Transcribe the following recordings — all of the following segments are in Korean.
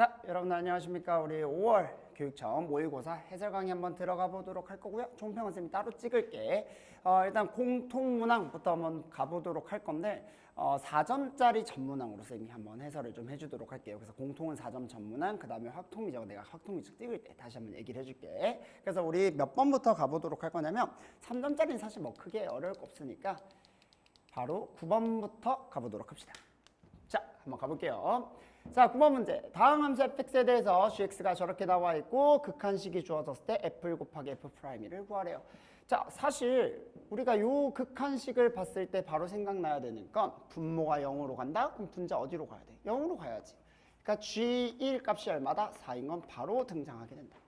자, 여러분 안녕하십니까? 우리 5월 교육청 모의고사 해설 강의 한번 들어가 보도록 할 거고요. 종평은 쌤이 따로 찍을게. 일단 공통문항부터 한번 가보도록 할 건데 4점짜리 전문항으로 쌤이 한번 해설을 좀 해주도록 할게요. 그래서 공통은 4점 전문항, 그 다음에 확통미적 내가 확통미적 찍을 때 다시 한번 얘기를 해줄게. 그래서 우리 몇 번부터 가보도록 할 거냐면 3점짜리는 사실 뭐 크게 어려울 거 없으니까 바로 9번부터 가보도록 합시다. 자, 한번 가볼게요. 자, 9번 문제. 다음 함수 fx에 대해서 gx가 저렇게 나와 있고 극한식이 주어졌을 때 f 곱하기 f'1을 구하래요. 자, 사실 우리가 요 극한식을 봤을 때 바로 생각나야 되는 건 분모가 0으로 간다? 그럼 분자 어디로 가야 돼? 0으로 가야지. 그러니까 g1 값이 얼마다? 4인 건 바로 등장하게 된다.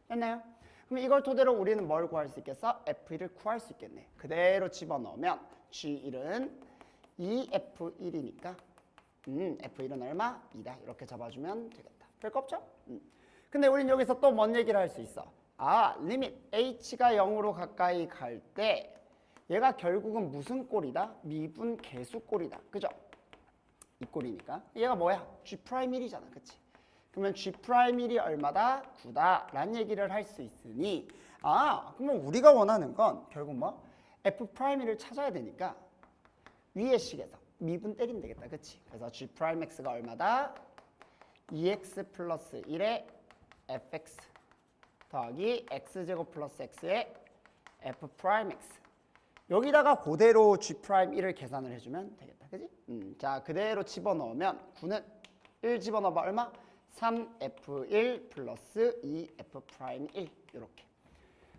됐나요? 그럼 이걸 토대로 우리는 뭘 구할 수 있겠어? f1을 구할 수 있겠네. 그대로 집어넣으면 g1은 2f1이니까 F1은 얼마? 2다. 이렇게 잡아주면 되겠다. 별거 없죠? 근데 우린 여기서 또 뭔 얘기를 할 수 있어? 리밋 h가 0으로 가까이 갈 때 얘가 결국은 무슨 꼴이다? 미분 계수 꼴이다. 그죠? 이 꼴이니까. 얘가 뭐야? G'1이잖아. 그치? 그러면 G'1이 얼마다? 9다. 라는 얘기를 할 수 있으니 그러면 우리가 원하는 건 결국 뭐? F'1을 찾아야 되니까 위의 식에서 미분 때리면 되겠다. 그치? 그래서 G'X가 얼마다? 2x 플러스 1의 fx 더하기 x제곱 플러스 x의 f'x. 여기다가 그대로 G'1을 계산을 해주면 되겠다. 그치? 자, 그대로 집어넣으면 9는 1 집어넣어봐. 얼마? 3f1 플러스 2f'1 이렇게.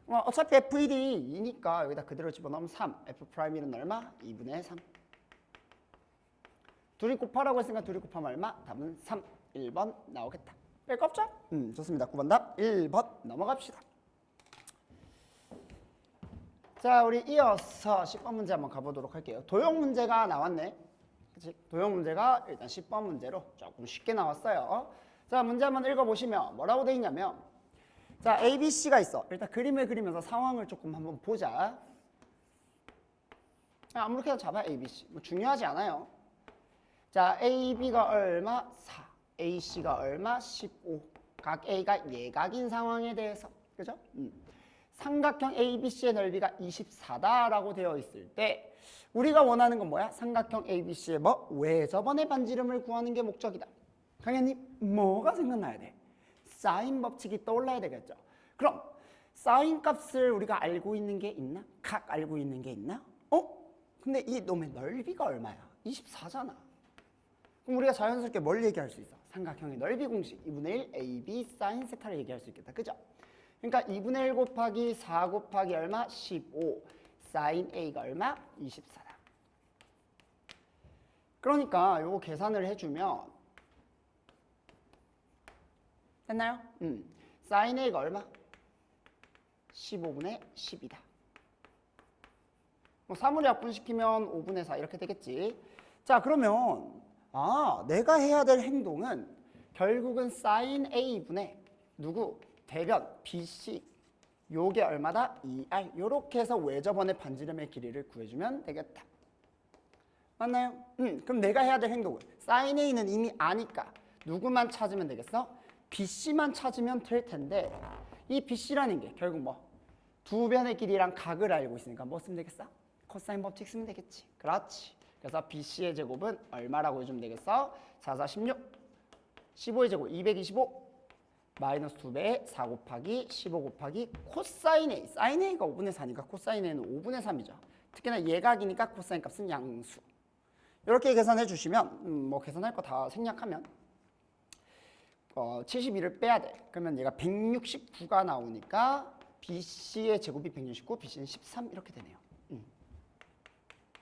어차피 f1이 2니까 여기다 그대로 집어넣으면 3. f'1은 얼마? 2분의 3. 둘이 곱하라고 했으니까 둘이 곱하면 얼마? 답은 3, 1번 나오겠다. 별거 없죠? 좋습니다. 9번 답 1번 넘어갑시다. 자, 우리 이어서 10번 문제 한번 가보도록 할게요. 도형 문제가 나왔네. 그치? 도형 문제가 일단 10번 문제로 조금 쉽게 나왔어요. 자, 문제 한번 읽어보시면 뭐라고 돼 있냐면 자, A, B, C가 있어. 일단 그림을 그리면서 상황을 조금 한번 보자. 아무렇게나 잡아 A, B, C. 뭐 중요하지 않아요. 자, A, B가 얼마? 4. A, C가 얼마? 15. 각 A가 예각인 상황에 대해서. 그죠? 삼각형 A, B, C의 넓이가 24다라고 되어 있을 때 우리가 원하는 건 뭐야? 삼각형 A, B, C의 뭐? 외접원의 반지름을 구하는 게 목적이다. 당연히 뭐가 생각나야 돼? 사인 법칙이 떠올라야 되겠죠. 그럼 사인 값을 우리가 알고 있는 게 있나? 각 알고 있는 게 있나? 근데 이 놈의 넓이가 얼마야? 24잖아. 그럼 우리가 자연스럽게 뭘 얘기할 수 있어? 삼각형의 넓이 공식 2분의 1 AB 사인 세타를 얘기할 수 있겠다. 그죠? 그러니까 2분의 1 곱하기 4 곱하기 얼마? 15 사인 A가 얼마? 24다. 그러니까 요거 계산을 해주면 됐나요? 사인 A가 얼마? 15분의 10이다. 뭐 사물이 약분시키면 5분의 4 이렇게 되겠지. 자, 그러면 내가 해야 될 행동은 결국은 사인 A분의 누구? 대변 BC 요게 얼마다? 2R 요렇게 해서 외접원의 반지름의 길이를 구해주면 되겠다. 맞나요? 그럼 내가 해야 될 행동은 사인 A는 이미 아니까 누구만 찾으면 되겠어? BC만 찾으면 될 텐데 이 BC라는 게 결국 뭐? 두 변의 길이랑 각을 알고 있으니까 뭐 쓰면 되겠어? 코사인 법칙 쓰면 되겠지. 그렇지. 그래서 BC의 제곱은 얼마라고 해주면 되겠어? 4, 4, 16 15의 제곱 225 마이너스 2배의 4 곱하기 15 곱하기 코사인 A. 사인 A가 5분의 4니까 코사인 A는 5분의 3이죠. 특히나 예각이니까 코사인 값은 양수. 이렇게 계산해 주시면 뭐 계산할 거 다 생략하면 72를 빼야 돼. 그러면 얘가 169가 나오니까 BC의 제곱이 169, BC는 13 이렇게 되네요.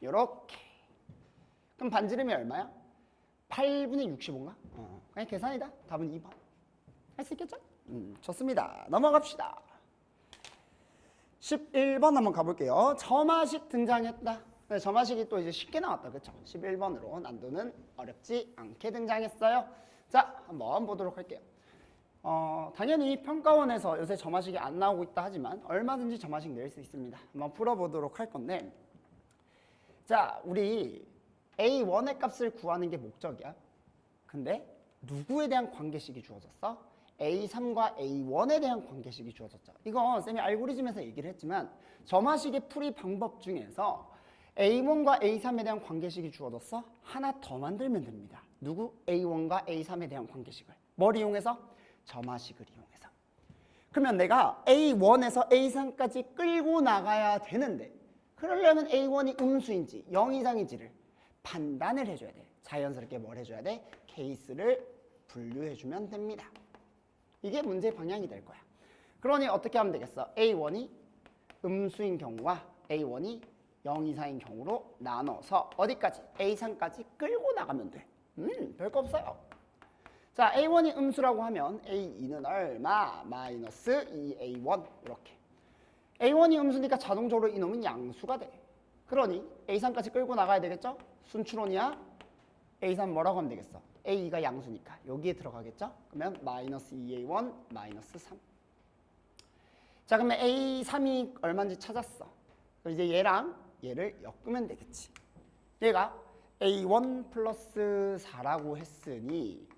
이렇게. 그럼 반지름이 얼마야? 8분의 65인가? 그냥 계산이다. 답은 2번. 할 수 있겠죠? 좋습니다. 넘어갑시다. 11번 한번 가볼게요. 점화식 등장했다. 네, 점화식이 또 이제 쉽게 나왔다. 그쵸? 11번으로 난도는 어렵지 않게 등장했어요. 자, 한번 보도록 할게요. 당연히 평가원에서 요새 점화식이 안 나오고 있다 하지만 얼마든지 점화식 낼 수 있습니다. 한번 풀어보도록 할 건데 자, 우리 A1의 값을 구하는 게 목적이야. 근데 누구에 대한 관계식이 주어졌어? A3과 A1에 대한 관계식이 주어졌죠. 이거 쌤이 알고리즘에서 얘기를 했지만 점화식의 풀이 방법 중에서 A1과 A3에 대한 관계식이 주어졌어? 하나 더 만들면 됩니다. 누구? A1과 A3에 대한 관계식을. 뭘 이용해서? 점화식을 이용해서. 그러면 내가 A1에서 A3까지 끌고 나가야 되는데 그러려면 A1이 음수인지 0 이상인지를 판단을 해줘야 돼. 자연스럽게 뭘 해줘야 돼? 케이스를 분류해주면 됩니다. 이게 문제의 방향이 될 거야. 그러니 어떻게 하면 되겠어? A1이 음수인 경우와 A1이 0 이상인 경우로 나눠서 어디까지? A3까지 끌고 나가면 돼. 별거 없어요. 자, A1이 음수라고 하면 A2는 얼마? 마이너스 2A1 이렇게. A1이 음수니까 자동적으로 이놈은 양수가 돼. 그러니 A3까지 끌고 나가야 되겠죠? 순추론이야. A3 뭐라고 하면 되겠어? A2가 양수니까 여기에 들어가겠죠? 그러면 마이너스 2A1 마이너스 3. 자, 그러면 A3이 얼마인지 찾았어. 그럼 이제 얘랑 얘를 엮으면 되겠지. 얘가 A1 플러스 4라고 했으니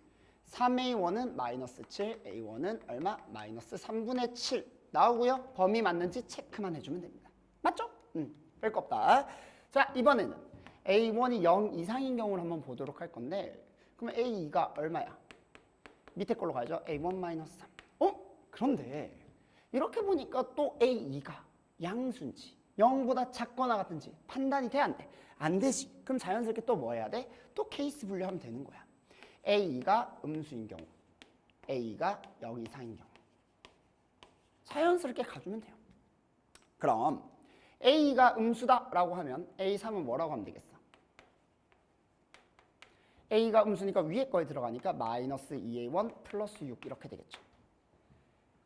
3A1은 마이너스 7, A1은 얼마? 마이너스 3분의 7 나오고요. 범위 맞는지 체크만 해주면 됩니다. 맞죠? 별거 없다. 자, 이번에는 A1이 0 이상인 경우를 한번 보도록 할 건데 그러면 A2가 얼마야? 밑에 걸로 가야죠. A1 마이너스 3. 그런데 이렇게 보니까 또 A2가 양수인지 0보다 작거나 같은지 판단이 돼? 안 돼? 안 되지. 그럼 자연스럽게 또 뭐 해야 돼? 또 케이스 분류하면 되는 거야. A2가 음수인 경우, A가 0 이상인 경우. 자연스럽게 가주면 돼요. 그럼 A가 음수다라고 하면 A3은 뭐라고 하면 되겠어? A가 음수니까 위에 거에 들어가니까 마이너스 2A1 플러스 6 이렇게 되겠죠.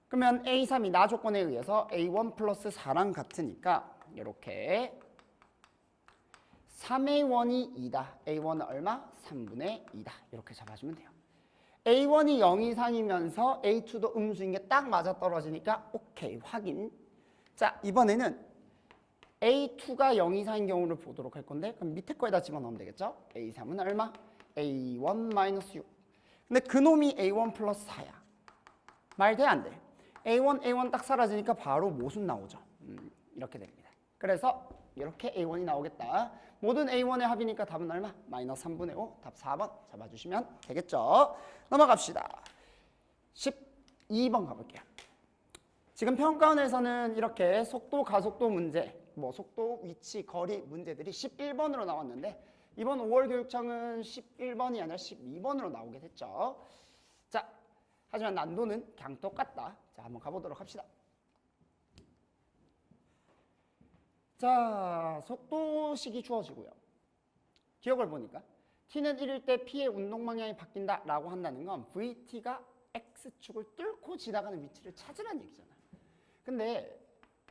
그러면 A3이 나 조건에 의해서 A1 플러스 4랑 같으니까 이렇게 3A1이 2다. A1은 얼마? 3분의 2다. 이렇게 잡아주면 돼요. A1이 0 이상이면서 A2도 음수인 게 딱 맞아떨어지니까 오케이, 확인. 자, 이번에는 A2가 0 이상인 경우를 보도록 할 건데 그럼 밑에 거에다 집어넣으면 되겠죠? A3은 얼마? A1 마이너스 6. 근데 그놈이 A1 플러스 4야. 말 돼? 안 돼? A1 딱 사라지니까 바로 모순 나오죠. 이렇게 됩니다. 그래서 이렇게 A1이 나오겠다. 모든 A1의 합이니까 답은 얼마? 마이너스 3분의 5. 답 4번 잡아주시면 되겠죠. 넘어갑시다. 12번 가볼게요. 지금 평가원에서는 이렇게 속도, 가속도 문제, 뭐 속도, 위치, 거리 문제들이 11번으로 나왔는데 이번 5월 교육청은 11번이 아니라 12번으로 나오게 됐죠. 자, 하지만 난도는 그냥 똑같다. 자, 한번 가보도록 합시다. 자, 속도식이 주어지고요. 기억을 보니까 t는 1일 때 p의 운동 방향이 바뀐다라고 한다는 건 vt가 x축을 뚫고 지나가는 위치를 찾으라는 얘기잖아요. 근데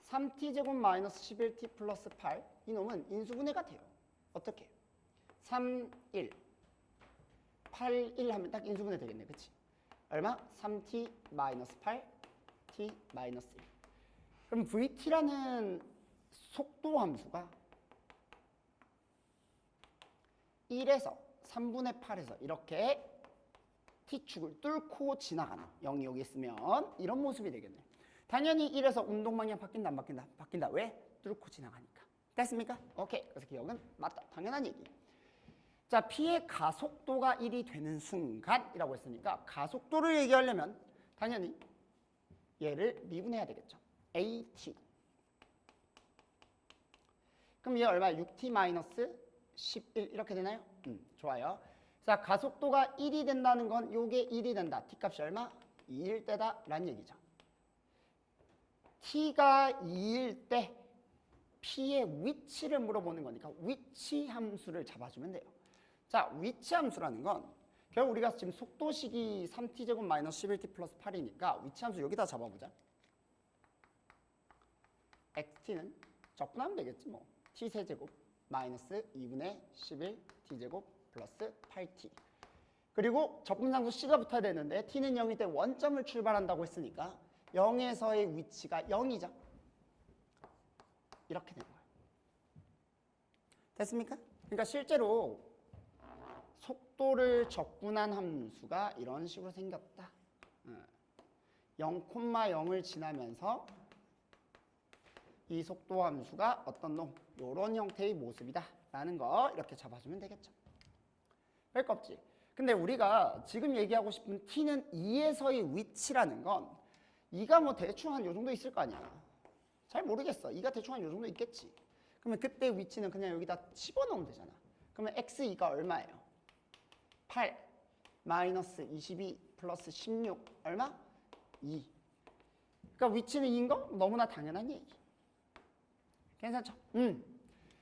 3t제곱 마이너스 11t 플러스 8 이놈은 인수분해가 돼요. 어떻게? 3, 1, 8, 1 하면 딱 인수분해 되겠네. 그치? 얼마? 3t 마이너스 8, t 마이너스 1. 그럼 vt라는 속도 함수가 1에서 3분의 8에서 이렇게 t축을 뚫고 지나가는 0이 여기 있으면 이런 모습이 되겠네. 당연히 1에서 운동 방향 바뀐다 안 바뀐다? 바뀐다. 왜? 뚫고 지나가니까. 됐습니까? 오케이. 그래서 기억은 맞다. 당연한 얘기. 자, p의 가속도가 1이 되는 순간이라고 했으니까 가속도를 얘기하려면 당연히 얘를 미분해야 되겠죠. at. 그럼 얘 얼마? 6t 마이너스 11 이렇게 되나요? 좋아요. 자, 가속도가 1이 된다는 건 요게 1이 된다. t 값이 얼마? 2일 때다 라는 얘기죠. t가 2일 때 p의 위치를 물어보는 거니까 위치 함수를 잡아주면 돼요. 자, 위치 함수라는 건 결국 우리가 지금 속도식이 3t제곱 마이너스 11t 플러스 8이니까 위치 함수 여기다 잡아보자. xt는 적분하면 되겠지 뭐. t세제곱 마이너스 2분의 11t제곱 플러스 8t. 그리고 적분상수 c가 붙어야 되는데 t는 0일 때 원점을 출발한다고 했으니까 0에서의 위치가 0이죠. 이렇게 되는 거예요. 됐습니까? 그러니까 실제로 속도를 적분한 함수가 이런 식으로 생겼다. 0,0을 지나면서 이 속도 함수가 어떤 놈? 이런 형태의 모습이다 라는 거 이렇게 잡아주면 되겠죠. 별거 없지. 근데 우리가 지금 얘기하고 싶은 t는 2에서의 위치라는 건 2가 뭐 대충 한 요 정도 있을 거 아니야. 잘 모르겠어. 2가 대충 한 요 정도 있겠지. 그러면 그때 위치는 그냥 여기다 집어넣으면 되잖아. 그러면 x2가 얼마예요? 8 마이너스 22 플러스 16 얼마? 2. 그러니까 위치는 2인 거 너무나 당연한 얘기. 괜찮죠?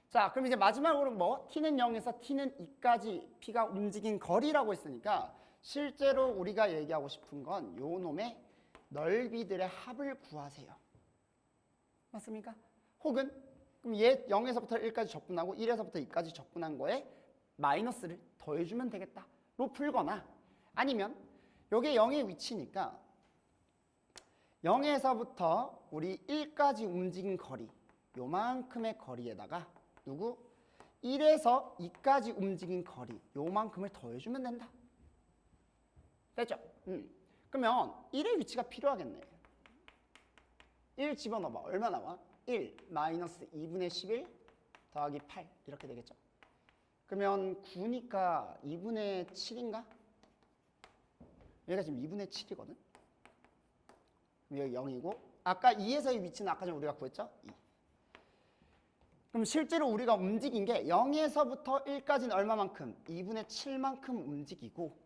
자, 그럼 이제 마지막으로 뭐? t는 0에서 t는 2까지 p가 움직인 거리라고 했으니까 실제로 우리가 얘기하고 싶은 건 요 놈의 넓이들의 합을 구하세요. 맞습니까? 혹은 그럼 얘 0에서부터 1까지 적분하고 1에서부터 2까지 적분한 거에 마이너스를 더해주면 되겠다로 풀거나 아니면 요게 0의 위치니까 0에서부터 우리 1까지 움직인 거리 요만큼의 거리에다가 누구? 1에서 2까지 움직인 거리 요만큼을 더해주면 된다. 됐죠? 그러면 1의 위치가 필요하겠네. 1 집어넣어봐. 얼마 나와? 1 마이너스 2분의 11 더하기 8 이렇게 되겠죠? 그러면 9니까 2분의 7인가? 얘가 지금 2분의 7이거든? 여기 0이고 아까 2에서의 위치는 아까 전에 우리가 구했죠? 2. 그럼 실제로 우리가 움직인 게 0에서부터 1까지는 얼마만큼? 2분의 7만큼 움직이고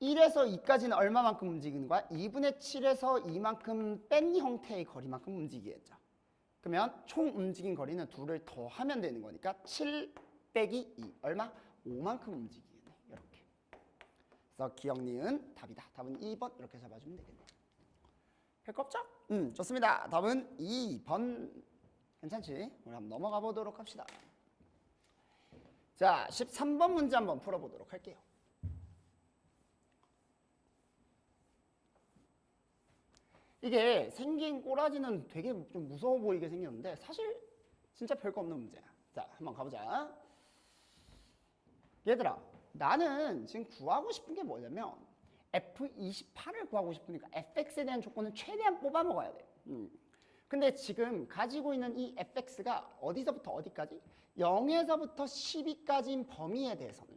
1에서 2까지는 얼마만큼 움직이는 거야? 2분의 7에서 2만큼 뺀 형태의 거리만큼 움직이겠죠. 그러면 총 움직인 거리는 2를 더하면 되는 거니까 7 빼기 2 얼마? 5만큼 움직이겠네. 이렇게. 그래서 기억 니은 답이다. 답은 2번 이렇게 잡아주면 되겠네. 별거 없죠? 좋습니다. 답은 2번. 괜찮지? 우리 한번 넘어가 보도록 합시다. 자, 13번 문제 한번 풀어보도록 할게요. 이게 생긴 꼬라지는 되게 좀 무서워 보이게 생겼는데 사실 진짜 별거 없는 문제야. 자, 한번 가보자. 얘들아, 나는 지금 구하고 싶은 게 뭐냐면 F28을 구하고 싶으니까 fx에 대한 조건은 최대한 뽑아 먹어야 돼. 근데 지금 가지고 있는 이 fx가 어디서부터 어디까지? 0에서부터 12까지인 범위에 대해서는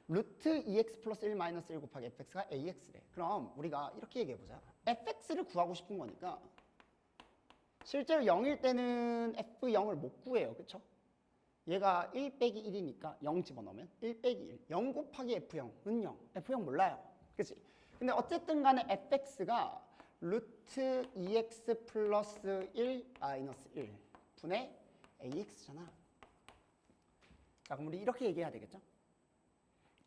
루트 2x 플러스 1 마이너스 1 곱하기 fx가 ax래. 그럼 우리가 이렇게 얘기해보자. fx를 구하고 싶은 거니까 실제로 0일 때는 f0을 못 구해요. 그쵸? 얘가 1 빼기 1이니까 0 집어넣으면 1 빼기 1. 0 곱하기 f0은 0. f0 몰라요. 그치? 근데 어쨌든 간에 fx가 루트 2x 플러스 1 마이너스 1 분의 ax잖아. 자, 그럼 우리 이렇게 얘기해야 되겠죠?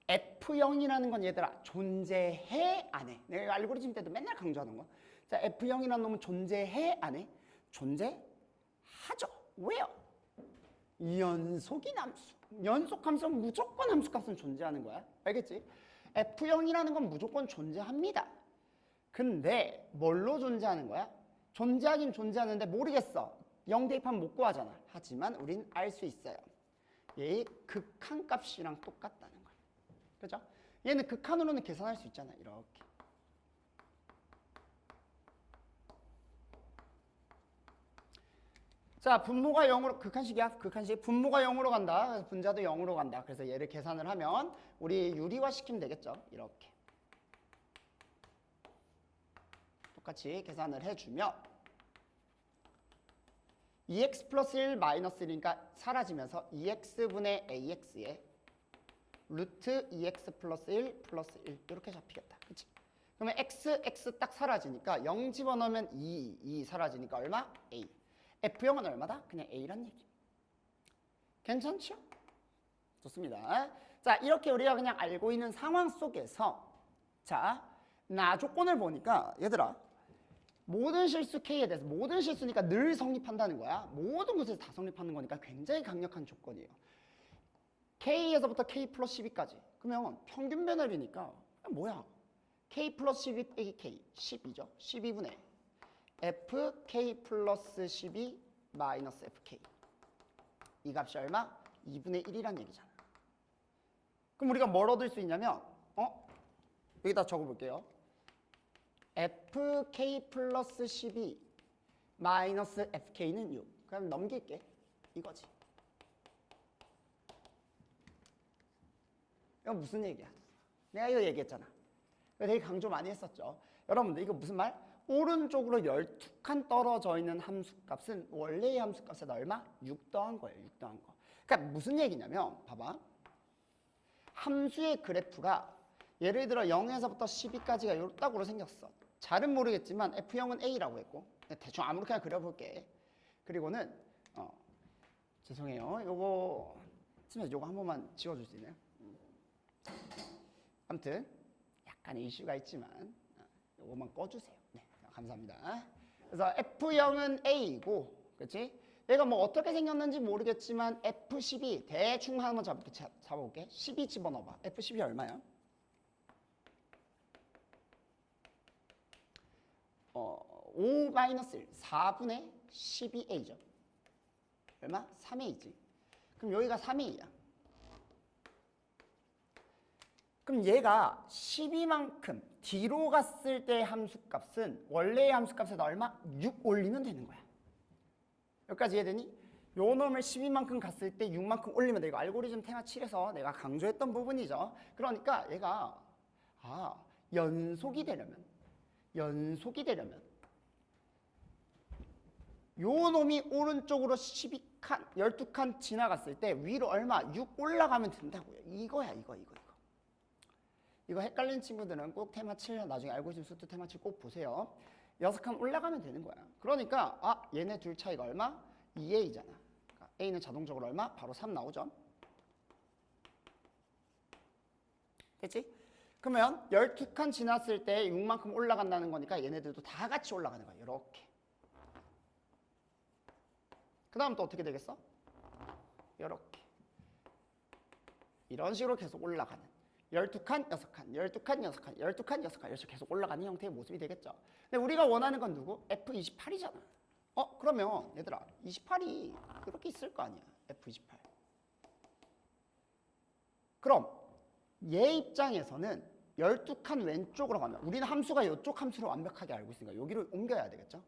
F0이라는 건 얘들아 존재해 안 해? 내가 알고리즘 때도 맨날 강조하는 거. 자, F0이라는 놈은 존재해 안 해? 존재하죠. 왜요? 연속인 함수. 연속 함수는 무조건 함수값은 존재하는 거야. 알겠지? F0이라는 건 무조건 존재합니다. 근데 뭘로 존재하는 거야? 존재하긴 존재하는데 모르겠어. 0 대입하면 못 구하잖아. 하지만 우린 알 수 있어요. 얘의 극한값이랑 똑같다는 거야. 그죠? 얘는 극한으로는 계산할 수 있잖아. 이렇게. 자, 분모가 0으로 극한식이야. 극한식. 분모가 0으로 간다. 그래서 분자도 0으로 간다. 그래서 얘를 계산을 하면 우리 유리화 시키면 되겠죠. 이렇게. 똑같이 계산을 해주면 2x 플러스 1 마이너스 1이니까 사라지면서 2x분의 ax에 루트 2x 플러스 1 플러스 1 이렇게 잡히겠다. 그치? 그러면 x 딱 사라지니까 0 집어넣으면 2 사라지니까 얼마? a. f0은 얼마다? 그냥 a란 얘기. 괜찮죠? 좋습니다. 자, 이렇게 우리가 그냥 알고 있는 상황 속에서 자, 나 조건을 보니까 얘들아 모든 실수 K에 대해서 모든 실수니까 늘 성립한다는 거야. 모든 곳에서 다 성립하는 거니까 굉장히 강력한 조건이에요. K에서부터 K 플러스 12까지. 그러면 평균 변화율이니까 뭐야? K 플러스 12 빼기 K 12죠. 12분의 FK 플러스 12 마이너스 FK. 이 값이 얼마? 2분의 1이란 얘기잖아. 그럼 우리가 뭘 얻을 수 있냐면 여기다 적어볼게요. fk 플러스 12 마이너스 fk는 6. 그럼 넘길게. 이거지. 이건 무슨 얘기야? 내가 이거 얘기했잖아. 되게 강조 많이 했었죠. 여러분들 이거 무슨 말? 오른쪽으로 12칸 떨어져 있는 함수값은 원래의 함수값에 얼마? 6 더한 거예요. 6 더한 거. 그러니까 무슨 얘기냐면 봐봐. 함수의 그래프가 예를 들어 0에서부터 12까지가 요따구로 생겼어. 잘은 모르겠지만 F0은 A라고 했고 대충 아무렇게나 그려볼게. 그리고는 죄송해요. 요거 한 번만 지워줄 수 있나요? 아무튼 약간의 이슈가 있지만 요거만 꺼주세요. 네, 감사합니다. 그래서 F0은 A이고, 그렇지? 얘가 뭐 어떻게 생겼는지 모르겠지만 F12 대충 한번 잡아볼게. 12 집어넣어봐. F12 얼마야? 5-1 4분의 12A죠. 얼마? 3A지. 그럼 여기가 3A야. 그럼 얘가 12만큼 뒤로 갔을 때 함수값은 원래의 함수값에다 얼마? 6 올리면 되는 거야. 여기까지 이해되니? 요 놈을 12만큼 갔을 때 6만큼 올리면 돼. 이거 알고리즘 테마 7에서 내가 강조했던 부분이죠. 그러니까 얘가 연속이 되려면 요 놈이 오른쪽으로 12칸 지나갔을 때 위로 얼마? 6 올라가면 된다고요. 이거야 이거. 이거 헷갈리는 친구들은 꼭 테마 7 나중에 알고리즘 수트 테마 7 꼭 보세요. 6칸 올라가면 되는 거야. 그러니까 얘네 둘 차이가 얼마? 2A잖아. 그러니까 A는 자동적으로 얼마? 바로 3 나오죠. 됐지? 그러면 12칸 지났을 때 6만큼 올라간다는 거니까 얘네들도 다 같이 올라가는 거야. 이렇게. 그 다음 또 어떻게 되겠어? 이렇게. 이런 식으로 계속 올라가는. 12칸, 6칸, 12칸, 6칸, 12칸, 6칸 이렇게 계속 올라가는 형태의 모습이 되겠죠. 근데 우리가 원하는 건 누구? F28이잖아. 그러면 얘들아 28이 이렇게 있을 거 아니야. F28. 그럼 얘 입장에서는 12칸 왼쪽으로 가면 우리는 함수가 이쪽 함수를 완벽하게 알고 있으니까 여기를 옮겨야 되겠죠.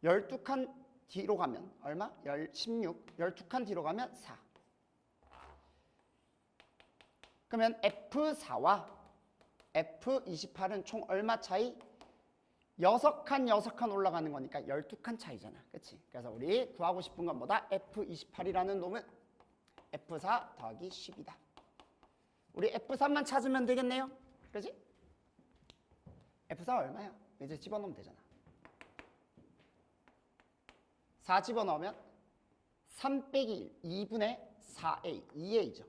12칸 뒤로 가면 얼마? 16. 12칸 뒤로 가면 4. 그러면 F4와 F28은 총 얼마 차이? 6칸 올라가는 거니까 12칸 차이잖아. 그치? 그래서 우리 구하고 싶은 건 뭐다? F28이라는 놈은 F4 더하기 10이다. 우리 F3만 찾으면 되겠네요. 그렇지? F4 얼마야? 이제 집어넣으면 되잖아. 4 집어넣으면 3 빼기 1, 2분의 4A, 2A죠.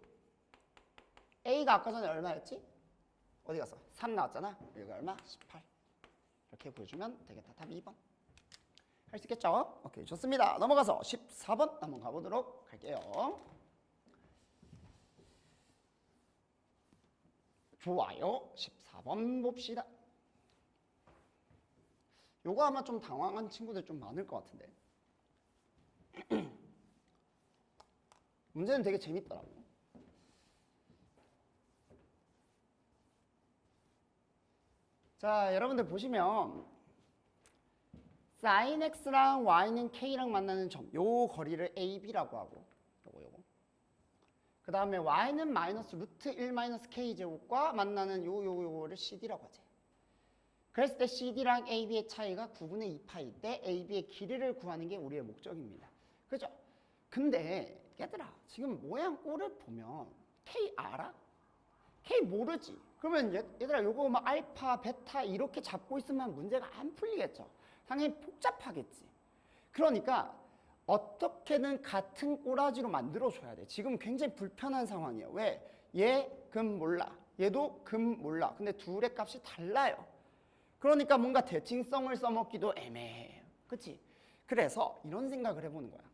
A가 아까 전에 얼마였지? 어디 갔어? 3 나왔잖아. 여기가 얼마? 18. 이렇게 보여주면 되겠다. 답 2번. 할 수 있겠죠? 오케이, 좋습니다. 넘어가서 14번 한번 가보도록 할게요. 좋아요. 14번 봅시다. 요거 아마 좀 당황한 친구들 좀 많을 것 같은데. 문제는 되게 재밌더라고. 자, 여러분들 보시면 sin x랑 y는 k랑 만나는 점, 요 거리를 ab라고 하고 요거. 그 다음에 y는 마이너스 루트 1 마이너스 k 제곱과 만나는 요거를 cd라고 하지. 그랬을 때 cd랑 ab의 차이가 9분의 2파일 때 ab의 길이를 구하는 게 우리의 목적입니다. 그죠? 근데 얘들아 지금 모양 꼴을 보면 k 알아? k 모르지? 그러면 얘들아 요거 막 알파, 베타 이렇게 잡고 있으면 문제가 안 풀리겠죠. 당연히 복잡하겠지. 그러니까 어떻게든 같은 꼬라지로 만들어줘야 돼. 지금 굉장히 불편한 상황이에요. 왜? 얘 금 몰라. 얘도 금 몰라. 근데 둘의 값이 달라요. 그러니까 뭔가 대칭성을 써먹기도 애매해요. 그치? 그래서 이런 생각을 해보는 거야.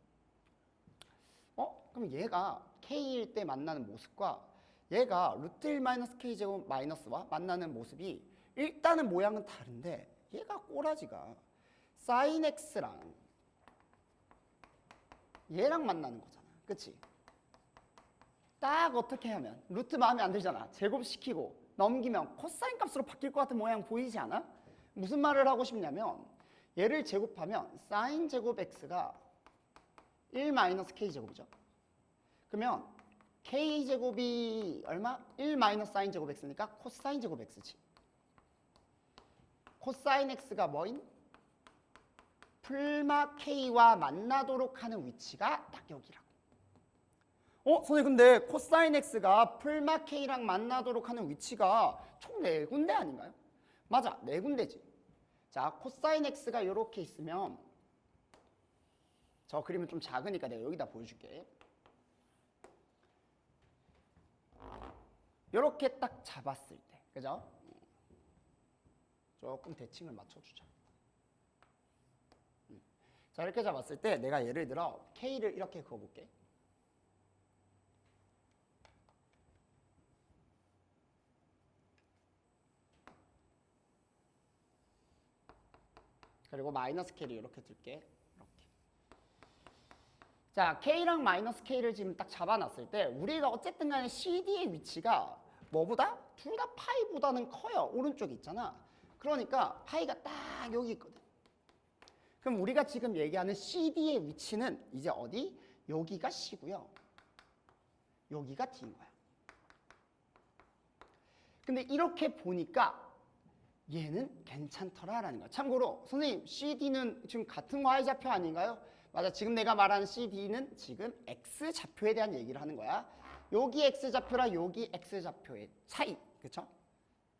그럼 얘가 k일 때 만나는 모습과 얘가 루트 1 마이너스 k 제곱 마이너스와 만나는 모습이 일단은 모양은 다른데 얘가 꼬라지가 sin x랑 얘랑 만나는 거잖아. 그치? 딱 어떻게 하면 루트 마음에 안 들잖아. 제곱시키고 넘기면 코사인 값으로 바뀔 것 같은 모양 보이지 않아? 무슨 말을 하고 싶냐면 얘를 제곱하면 사인 제곱 x가 1 마이너스 k 제곱이죠. 그러면 k 제곱이 얼마? 1 마이너스 사인 제곱 x니까 코사인 제곱 x지. 코사인 x가 뭐인? 풀마 k와 만나도록 하는 위치가 딱 여기라고. 선생님 근데 코사인 x가 풀마 k랑 만나도록 하는 위치가 총 4군데 아닌가요? 맞아, 4군데지. 자, 코사인 x가 이렇게 있으면 저 그림은 좀 작으니까 내가 여기다 보여줄게. 이렇게 딱 잡았을 때, 그죠? 조금 대칭을 맞춰주자. 자, 이렇게 잡았을 때 내가 예를 들어 k를 이렇게 그어볼게. 그리고 마이너스 k를 이렇게 둘게. 이렇게. 자, k랑 마이너스 k를 지금 딱 잡아놨을 때 우리가 어쨌든 간에 CD의 위치가 뭐보다? 둘 다 파이보다는 커요. 오른쪽에 있잖아. 그러니까 파이가 딱 여기 있거든. 그럼 우리가 지금 얘기하는 CD의 위치는 이제 어디? 여기가 C고요. 여기가 D인 거야. 근데 이렇게 보니까 얘는 괜찮더라라는 거야. 참고로 선생님 CD는 지금 같은 Y좌표 아닌가요? 맞아. 지금 내가 말하는 CD는 지금 X좌표에 대한 얘기를 하는 거야. 여기 X좌표랑 여기 X좌표의 차이. 그쵸?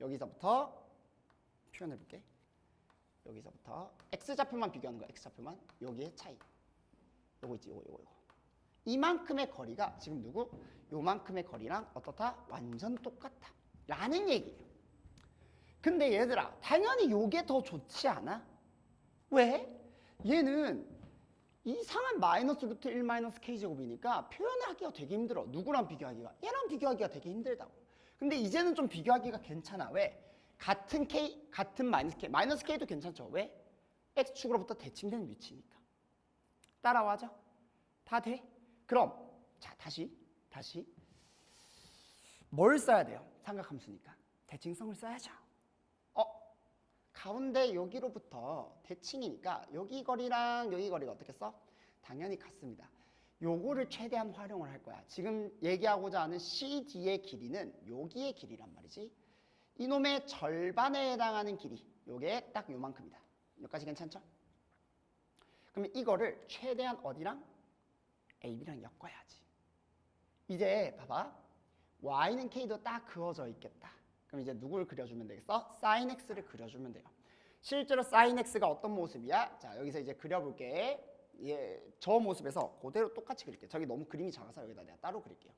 여기서부터 표현해볼게. 여기서부터 X좌표만 비교하는 거야. X좌표만. 여기의 차이. 요거 있지. 요거. 이만큼의 거리가 지금 누구? 요만큼의 거리랑 어떻다? 완전 똑같다. 라는 얘기예요. 근데 얘들아, 당연히 요게 더 좋지 않아? 왜? 얘는 이상한 마이너스 루트 1 마이너스 k제곱이니까 표현을 하기가 되게 힘들어. 누구랑 비교하기가? 얘랑 비교하기가 되게 힘들다고. 근데 이제는 좀 비교하기가 괜찮아. 왜? 같은 k, 같은 마이너스 k. 마이너스 k도 괜찮죠. 왜? x축으로부터 대칭되는 위치니까. 따라와죠? 다 돼? 그럼 자, 다시 뭘 써야 돼요? 삼각함수니까. 대칭성을 써야죠. 가운데 여기로부터 대칭이니까 여기 거리랑 여기 거리가 어떻게 써? 당연히 같습니다. 요거를 최대한 활용을 할 거야. 지금 얘기하고자 하는 CD의 길이는 여기의 길이란 말이지. 이놈의 절반에 해당하는 길이 요게 딱 요만큼이다. 여기까지 괜찮죠? 그러면 이거를 최대한 어디랑? AB랑 엮어야지. 이제 봐봐. Y는 K도 딱 그어져 있겠다. 그럼 이제 누굴 그려주면 되겠어? sin x를 그려주면 돼요. 실제로 sin x가 어떤 모습이야? 자, 여기서 이제 그려볼게. 예, 저 모습에서 그대로 똑같이 그릴게. 저기 너무 그림이 작아서 여기다 내가 따로 그릴게요.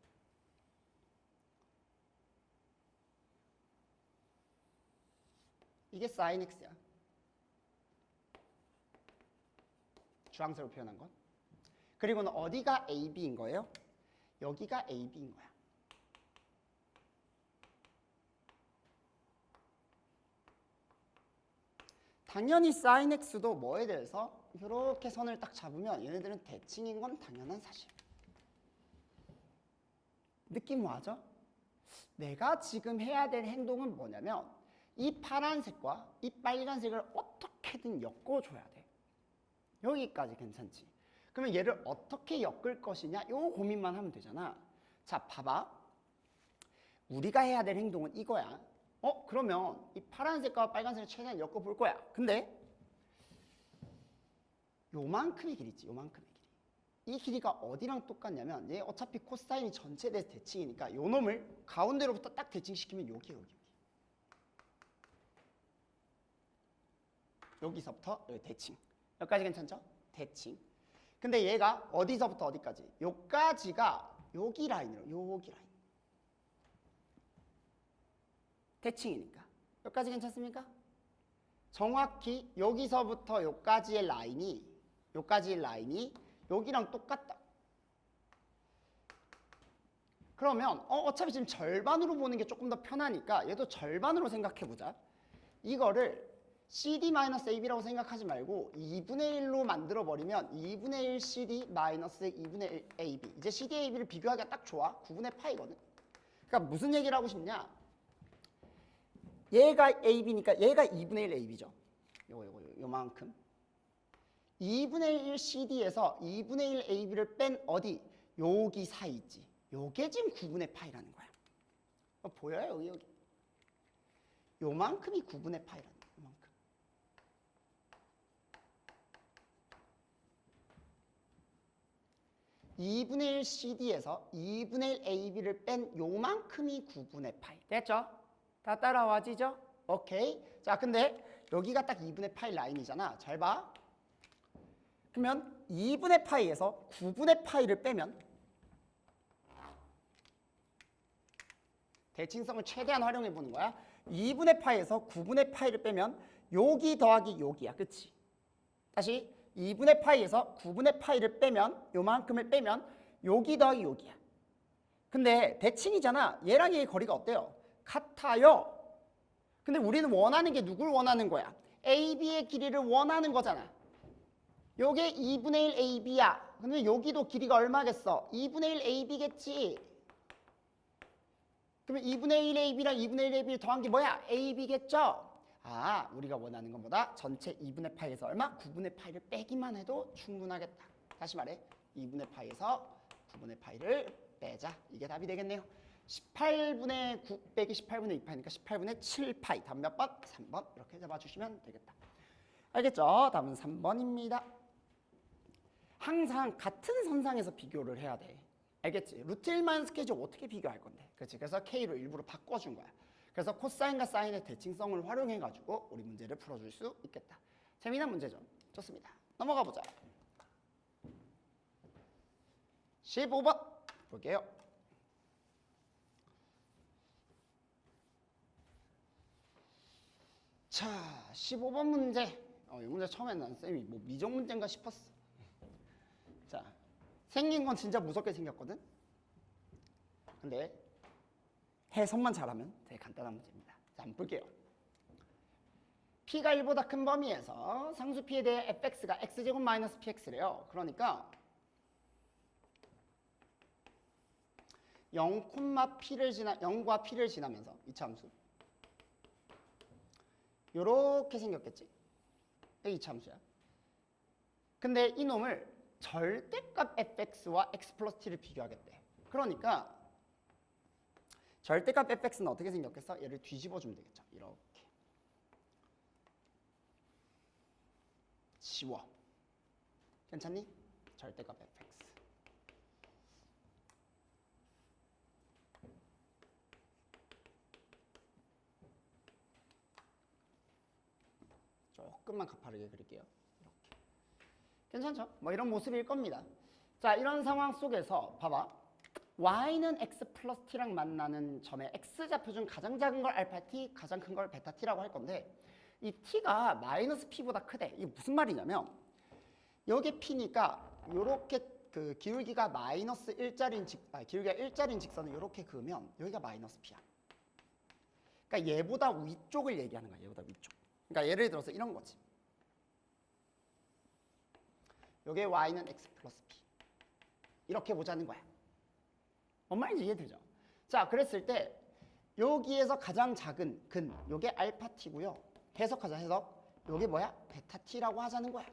이게 sin x야. 주황색으로 표현한 건. 그리고는 어디가 AB인 거예요? 여기가 AB인 거야. 당연히 sin x도 뭐에 대해서 이렇게 선을 딱 잡으면 얘네들은 대칭인 건 당연한 사실. 느낌 와죠? 내가 지금 해야 될 행동은 뭐냐면 이 파란색과 이 빨간색을 어떻게든 엮어줘야 돼. 여기까지 괜찮지? 그러면 얘를 어떻게 엮을 것이냐? 요 고민만 하면 되잖아. 자, 봐봐. 우리가 해야 될 행동은 이거야. 그러면 이 파란색과 빨간색을 최대한 엮어볼 거야. 근데 요만큼의 길이 있지. 요만큼의 길이. 이 길이가 어디랑 똑같냐면 얘 어차피 코사인이 전체에 대해서 대칭이니까 요 놈을 가운데로부터 딱 대칭시키면 여기. 여기서부터 여기 대칭. 여기까지 괜찮죠? 대칭. 근데 얘가 어디서부터 어디까지? 여기까지가 여기 라인으로 여기 라인. 대칭이니까. 여기까지 괜찮습니까? 정확히 여기서부터 여기까지의 라인이 여기랑 똑같다. 그러면 어차피 지금 절반으로 보는 게 조금 더 편하니까 얘도 절반으로 생각해보자. 이거를 CD-AB라고 생각하지 말고 2분의 1로 만들어버리면 2분의 1 CD 마이너스 2분의 1 AB. 이제 CD, AB를 비교하기가 딱 좋아. 9분의 파이거든. 그러니까 무슨 얘기를 하고 싶냐? 얘가 AB니까 얘가 2분의 1 AB죠. 요만큼. 2분의 1 CD에서 2분의 1 AB를 뺀 어디? 여기 사이 있지. 요게 지금 9분의 파이라는 거야. 보여요? 여기. 요만큼이 9분의 파이라는 거야. 요만큼. (2분의 1) CD에서 2분의 1 AB를 뺀 요만큼이 9분의 파이. 됐죠? 다 따라와지죠? 오케이. 자, 근데 여기가 딱 2분의 파이 라인이잖아. 잘 봐. 그러면 2분의 파이에서 9분의 파이를 빼면 대칭성을 최대한 활용해 보는 거야. 2분의 파이에서 9분의 파이를 빼면 여기 더하기 여기야. 그치? 다시 2분의 파이에서 9분의 파이를 빼면 요만큼을 빼면 여기 더하기 여기야. 근데 대칭이잖아. 얘랑 얘의 거리가 어때요? 같아요. 근데 우리는 원하는 게 누굴 원하는 거야? AB의 길이를 원하는 거잖아. 요게 2분의 1 AB야. 근데 여기도 길이가 얼마겠어? 2분의 1 AB겠지. 그러면 2분의 1 AB랑 2분의 1 AB를 더한 게 뭐야? AB겠죠? 아, 우리가 원하는 것보다 전체 2분의 파이에서 얼마? 9분의 파이를 빼기만 해도 충분하겠다. 다시 말해. 2분의 파이에서 9분의 파이를 빼자. 이게 답이 되겠네요. 18분의 9 빼기 18분의 2파이니까 18분의 7파이. 답 몇 번? 3번. 이렇게 잡아주시면 되겠다. 알겠죠? 답은 3번입니다. 항상 같은 선상에서 비교를 해야 돼. 알겠지? 루트 1마이너스 K제곱 어떻게 비교할 건데? 그렇지? 그래서 K로 일부러 바꿔준 거야. 그래서 코사인과 사인의 대칭성을 활용해가지고 우리 문제를 풀어줄 수 있겠다. 재미난 문제죠? 좋습니다. 넘어가 보자. 15번 볼게요. 자, 15번 문제. 이 문제 처음에는 난 쌤이 뭐 미적 문제인가 싶었어. 자, 생긴 건 진짜 무섭게 생겼거든. 근데 해석만 잘하면 되게 간단한 문제입니다. 자, 한번 볼게요. P가 1보다 큰 범위에서 상수 P에 대해 fx가 x제곱 마이너스 px래요. 그러니까 0,P를 지나 0과 P를 지나면서 이차함수 요렇게 생겼겠지? 이게 이차함수야. 근데 이놈을 절대값 fx와 x 플러스 t를 비교하겠대. 그러니까 절대값 fx는 어떻게 생겼겠어? 얘를 뒤집어주면 되겠죠. 이렇게. 지워. 괜찮니? 절대값 fx. 조금만 가파르게 그릴게요. 이렇게. 괜찮죠? 뭐 이런 모습일 겁니다. 자, 이런 상황 속에서 봐봐. y는 x 플러스 t랑 만나는 점의 x좌표 중 가장 작은 걸 알파 t, 가장 큰 걸 베타 t라고 할 건데 이 t가 마이너스 p보다 크대. 이게 무슨 말이냐면 여기 p니까 요렇게 그 기울기가 마이너스 1짜리인 기울기가 1짜리인 직선을 요렇게 그으면 여기가 마이너스 p야. 그러니까 얘보다 위쪽을 얘기하는 거야. 얘보다 위쪽. 그러니까 예를 들어서 이런 거지. 요게 y는 x 플러스 p. 이렇게 보자는 거야. 뭔 말인지 이해되죠? 자, 그랬을 때 여기에서 가장 작은 근, 요게 알파 t고요. 해석하자, 해석. 요게 뭐야? 베타 t라고 하자는 거야.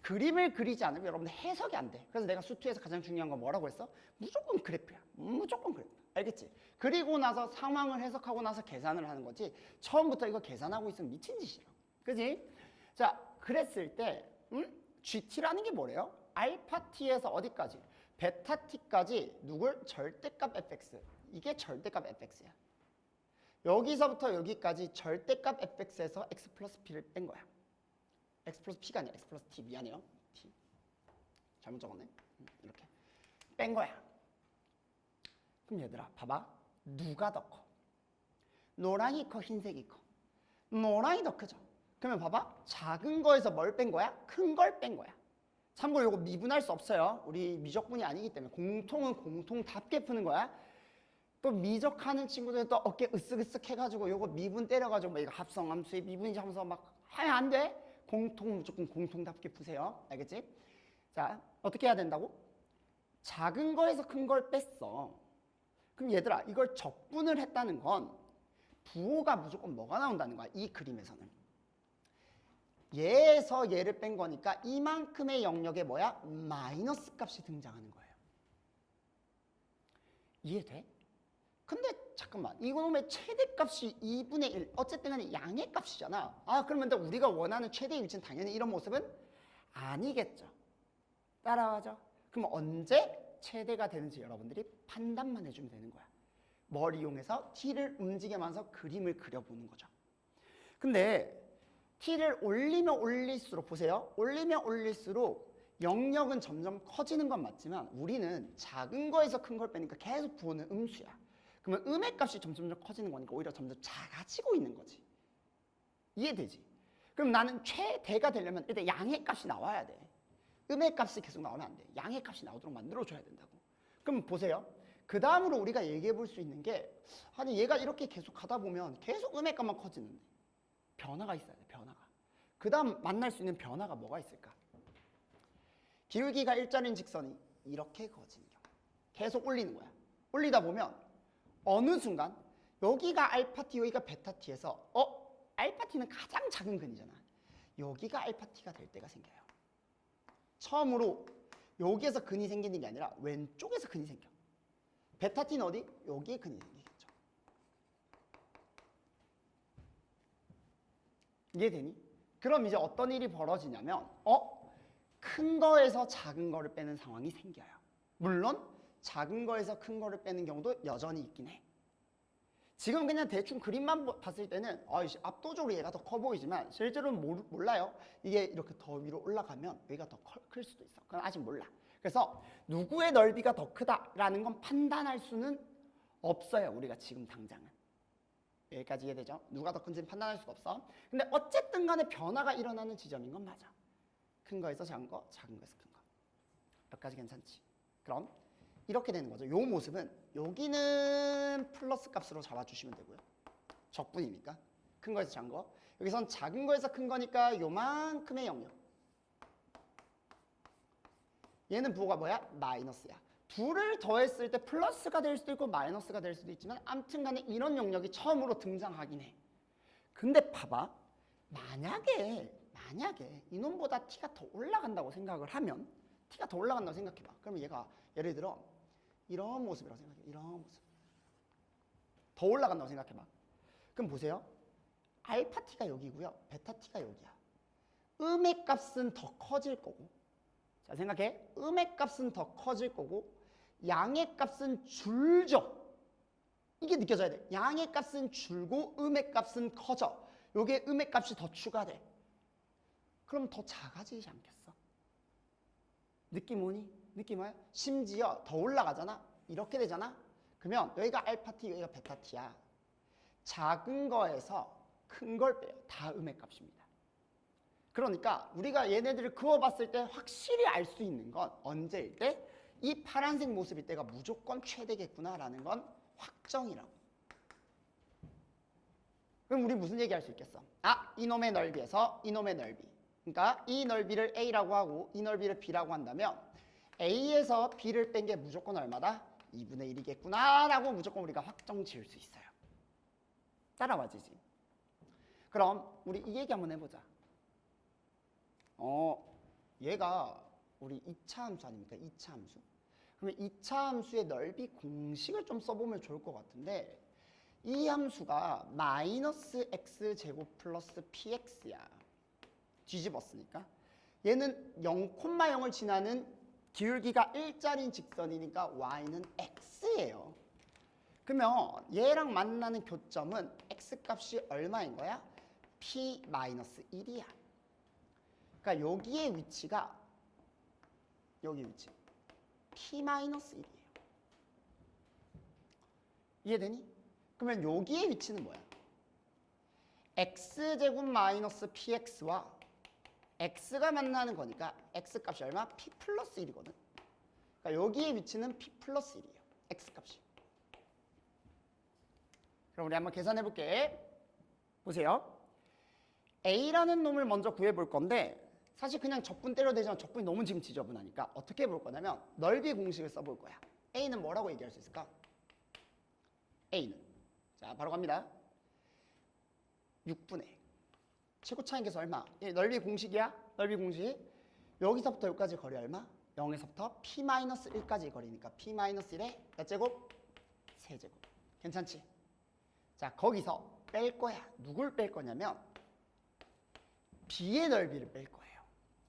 그림을 그리지 않으면 여러분들 해석이 안 돼. 그래서 내가 수투에서 가장 중요한 건 뭐라고 했어? 무조건 그래프야. 무조건 그래프. 알겠지? 그리고 나서 상황을 해석하고 나서 계산을 하는 거지. 처음부터 이거 계산하고 있으면 미친 짓이야. 그지? 자, 그랬을 때 GT라는 게 뭐래요? 알파 t에서 어디까지? 베타 t까지 누굴? 절대값 fx. 이게 절대값 fx야. 여기서부터 여기까지 절대값 fx에서 x 플러스 p를 뺀 거야. x 플러스 p가 아니라 x 플러스 t. 미안해요. t. 잘못 적었네. 이렇게. 뺀 거야. 그럼 얘들아 봐봐. 누가 더 커? 노랑이 커? 흰색이 커? 노랑이 더 크죠? 그러면 봐봐. 작은 거에서 뭘 뺀 거야? 큰 걸 뺀 거야. 참고로 이거 미분할 수 없어요. 우리 미적분이 아니기 때문에 공통은 공통답게 푸는 거야. 또 미적하는 친구들은 또 어깨 으쓱으쓱 해가지고 요거 미분 때려가지고 뭐 이거 합성함수에 미분이 하면서 막 하면 안 돼. 무조건 공통답게 푸세요. 알겠지? 자, 어떻게 해야 된다고? 작은 거에서 큰 걸 뺐어. 그럼 얘들아, 이걸 적분을 했다는 건 부호가 무조건 뭐가 나온다는 거야, 이 그림에서는. 얘에서 얘를 뺀 거니까 이만큼의 영역에 뭐야? 마이너스 값이 등장하는 거예요. 이해돼? 근데 잠깐만, 이거놈의 최대값이 2분의 1, 어쨌든 간에 양의 값이잖아. 아, 그러면 우리가 원하는 최대의 위치는 당연히 이런 모습은 아니겠죠. 따라가죠. 그럼 언제 최대가 되는지 여러분들이 판단만 해주면 되는 거야. 뭘 이용해서 t를 움직이면서 그림을 그려보는 거죠. 근데 t를 올리면 올릴수록, 보세요. 올리면 올릴수록 영역은 점점 커지는 건 맞지만 우리는 작은 거에서 큰 걸 빼니까 계속 부호는 음수야. 그러면 음의 값이 점점 커지는 거니까 오히려 점점 작아지고 있는 거지. 이해되지? 그럼 나는 최대가 되려면 일단 양의 값이 나와야 돼. 음의 값이 계속 나오면 안 돼. 양의 값이 나오도록 만들어줘야 된다고. 그럼 보세요. 그 다음으로 우리가 얘기해 볼 수 있는 게, 아니 얘가 이렇게 계속 가다 보면 계속 음의 값만 커지는데 변화가 있어야 돼. 변화가. 그 다음 만날 수 있는 변화가 뭐가 있을까? 기울기가 일자리인 직선이 이렇게 커지는 경우. 계속 올리는 거야. 올리다 보면 어느 순간 여기가 알파 t, 여기가 베타 t에서 알파 t는 가장 작은 근이잖아. 여기가 알파 t가 될 때가 생겨요. 처음으로 여기에서 근이 생기는 게 아니라 왼쪽에서 근이 생겨. 베타 t는 어디? 여기에 근이 생기겠죠. 이해되니? 그럼 이제 어떤 일이 벌어지냐면 큰 거에서 작은 거를 빼는 상황이 생겨요. 물론 작은 거에서 큰 거를 빼는 경우도 여전히 있긴 해. 지금 그냥 대충 그림만 봤을 때는 압도적으로 얘가 더 커 보이지만 실제로는 몰라요. 이게 이렇게 더 위로 올라가면 여기가 더 클 수도 있어. 그건 아직 몰라. 그래서 누구의 넓이가 더 크다라는 건 판단할 수는 없어요. 우리가 지금 당장은. 여기까지 이해되죠? 누가 더 큰지는 판단할 수가 없어. 근데 어쨌든 간에 변화가 일어나는 지점인 건 맞아. 큰 거에서 작은 거, 작은 거에서 큰 거. 여기까지 괜찮지? 그럼 이렇게 되는 거죠. 요 모습은 여기는 플러스 값으로 잡아주시면 되고요. 적분이니까. 큰 거에서 작은 거. 여기선 작은 거에서 큰 거니까 요만큼의 영역. 얘는 부호가 뭐야? 마이너스야. 둘을 더했을 때 플러스가 될 수도 있고 마이너스가 될 수도 있지만 아무튼 간에 이런 영역이 처음으로 등장하긴 해. 근데 봐봐. 만약에 이놈보다 t가 더 올라간다고 생각을 하면, t가 더 올라간다고 생각해봐. 그러면 얘가 예를 들어 이런 모습이라고 생각해. 이런 모습. 더 올라간다고 생각해봐. 그럼 보세요. 알파 t가 여기고요. 베타 t가 여기야. 음의 값은 더 커질 거고. 자, 생각해. 음의 값은 더 커질 거고 양의 값은 줄죠. 이게 느껴져야 돼. 양의 값은 줄고 음의 값은 커져. 요게 음의 값이 더 추가돼. 그럼 더 작아지지 않겠어? 느낌 오니? 느낌 와요? 심지어 더 올라가잖아. 이렇게 되잖아. 그러면 여기가 알파 t, 여기가 베타 t야. 작은 거에서 큰 걸 빼요. 다 음의 값입니다. 그러니까 우리가 얘네들을 그어봤을 때 확실히 알 수 있는 건 언제일 때? 이 파란색 모습일 때가 무조건 최대겠구나라는 건 확정이라고. 그럼 우리 무슨 얘기할 수 있겠어? 이놈의 넓이에서 이놈의 넓이. 그러니까 이 넓이를 A라고 하고 이 넓이를 B라고 한다면 A에서 B를 뺀 게 무조건 얼마다? 2분의 1이겠구나 라고 무조건 우리가 확정 지을 수 있어요. 따라와지지. 그럼 우리 이 얘기 한번 해보자. 얘가 우리 2차 함수 아닙니까? 2차 함수. 그러면 2차 함수의 넓이 공식을 좀 써보면 좋을 것 같은데, 이 함수가 마이너스 x제곱 플러스 px야. 뒤집었으니까. 얘는 0,0을 지나는 기울기가 일자리인 직선이니까 y는 x예요. 그러면 얘랑 만나는 교점은 x값이 얼마인 거야? p-1이야. 그러니까 여기의 위치가 여기 위치 p-1이에요. 이해되니? 그러면 여기의 위치는 뭐야? x제곱 마이너스 px와 x가 만나는 거니까 x값이 얼마? p 플러스 1이거든. 그러니까 여기의 위치는 p 플러스 1이에요. x값이. 그럼 우리 한번 계산해 볼게. 보세요. A라는 놈을 먼저 구해 볼 건데 사실 그냥 적분 때려도 되지만 적분이 너무 지금 지저분하니까 어떻게 볼 거냐면 넓이 공식을 써볼 거야. A는 뭐라고 얘기할 수 있을까? A는 자 바로 갑니다. 6분의 최고 차인계수 얼마? 넓이 공식이야. 넓이 공식. 여기서부터 여기까지 거리 얼마? 0에서부터 P-1까지 거리니까 P-1의 몇 제곱? 세제곱. 괜찮지? 자 거기서 뺄 거야. 누굴 뺄 거냐면 B의 넓이를 뺄 거예요.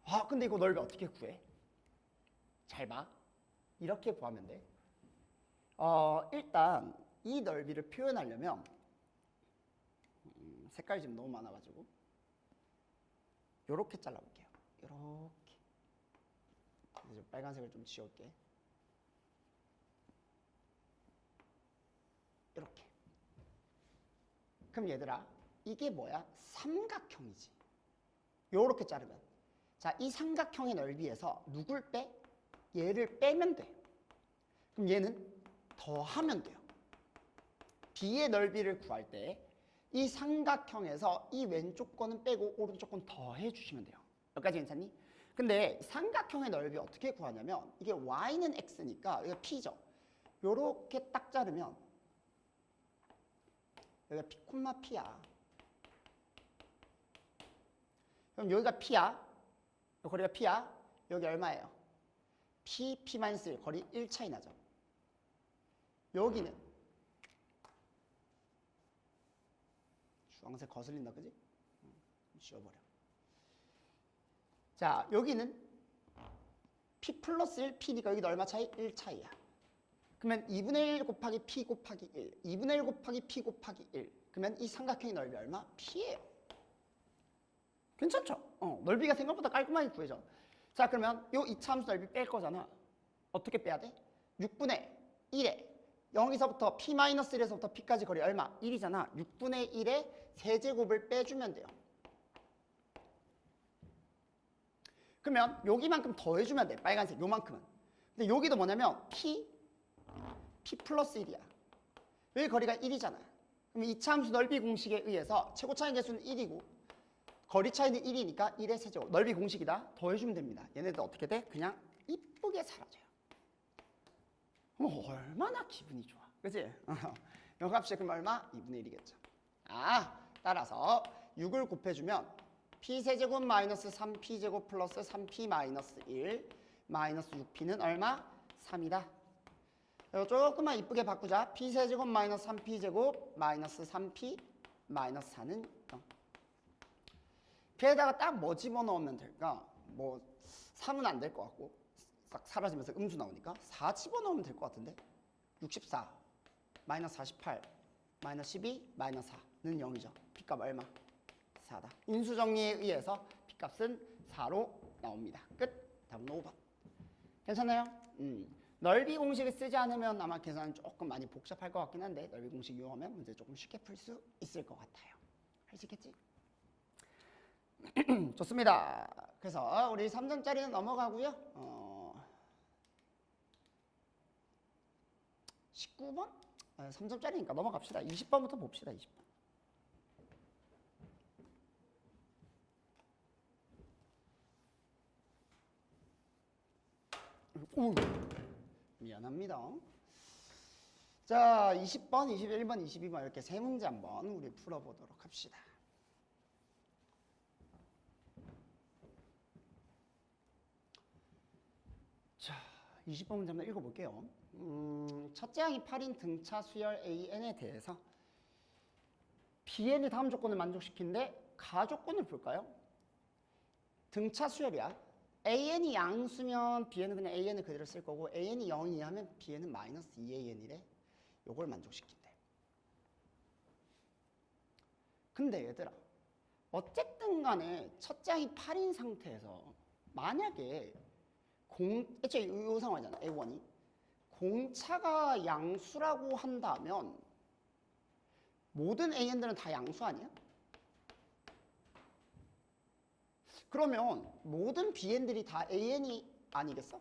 아 근데 이거 넓이 어떻게 구해? 잘 봐. 이렇게 구하면 돼. 일단 이 넓이를 표현하려면 색깔이 지금 너무 많아가지고 요렇게 잘라볼게요. 요렇게. 이제 빨간색을 좀 지울게. 이렇게. 그럼 얘들아 이게 뭐야? 삼각형이지. 요렇게 자르면 자, 이 삼각형의 넓이에서 누굴 빼? 얘를 빼면 돼. 그럼 얘는 더하면 돼요. B의 넓이를 구할 때 이 삼각형에서 이 왼쪽 거는 빼고 오른쪽 건 더해 주시면 돼요. 여기까지 괜찮니? 근데 삼각형의 넓이 어떻게 구하냐면 이게 y는 x니까 이거 p죠. 요렇게 딱 자르면 여기가 p, p야. 그럼 여기가 p야. 요 거리가 p야. 여기 얼마예요? p, p-1 거리 1 차이 나죠. 여기는 주황색 거슬린다 그지? 지워버려. 자 여기는 p 플러스 1 p니까 여기도 얼마 차이? 1 차이야. 그러면 2분의 1 곱하기 p 곱하기 1 2분의 1 곱하기 p 곱하기 1 그러면 이 삼각형의 넓이 얼마? p예요. 괜찮죠? 넓이가 생각보다 깔끔하게 구해져. 자 그러면 요 이차함수 넓이 뺄 거잖아. 어떻게 빼야 돼? 6분의 1에 0에서부터 p-1에서부터 p까지 거리 얼마? 1이잖아. 6분의 1에 세제곱을 빼주면 돼요. 그러면 여기만큼 더해주면 돼. 빨간색 요만큼은. 근데 여기도 뭐냐면 p 플러스 1이야. 여기 거리가 1이잖아. 그럼 이차함수 넓이 공식에 의해서 최고 차이 계수는 1이고 거리 차이는 1이니까 1의 세제곱. 넓이 공식이다. 더해주면 됩니다. 얘네들 어떻게 돼? 그냥 이쁘게 사라져요. 얼마나 기분이 좋아. 그치? 이 값이 그럼 얼마? 2분의 1이겠죠. 따라서 6을 곱해주면 p세제곱 마이너스 3p제곱 플러스 3p 마이너스 1 마이너스 6p는 얼마? 3이다. 조금만 이쁘게 바꾸자. p세제곱 마이너스 3p제곱 마이너스 3p 마이너스 4는 0. 걔에다가 딱 뭐 집어넣으면 될까? 뭐 3은 안 될 것 같고 싹 사라지면서 음수 나오니까 4 집어넣으면 될 것 같은데 64 마이너스 48 마이너스 12 마이너스 4는 0이죠. P값 얼마? 4다. 인수정리에 의해서 P값은 4로 나옵니다. 끝. 답은 5번. 괜찮나요? 넓이 공식을 쓰지 않으면 아마 계산은 조금 많이 복잡할 것 같긴 한데 넓이 공식 이용하면 문제 조금 쉽게 풀 수 있을 것 같아요. 할 수 있겠지? 좋습니다. 그래서 우리 3점짜리는 넘어가고요. 19번? 3점짜리니까 넘어갑시다. 20번부터 봅시다. 20번. 오, 미안합니다. 자, 20번, 21번, 22번 이렇게 세 문제 한번 우리 풀어보도록 합시다. 자, 20번 문제 한번 읽어볼게요. 첫째 항이 8인 등차 수열 AN에 대해서 BN이 다음 조건을 만족시키는데 가조건을 볼까요? 등차 수열이야. AN이 양수면 BN은 그냥 AN을 그대로 쓸 거고 AN이 0이 하면 BN은 마이너스 2AN이래. 요걸 만족시킨대. 근데 얘들아 어쨌든 간에 첫째 항이 8인 상태에서 만약에 애초에 이 상황이잖아. A1이 공차가 양수라고 한다면 모든 AN들은 다 양수 아니야? 그러면 모든 BN들이 다 AN이 아니겠어?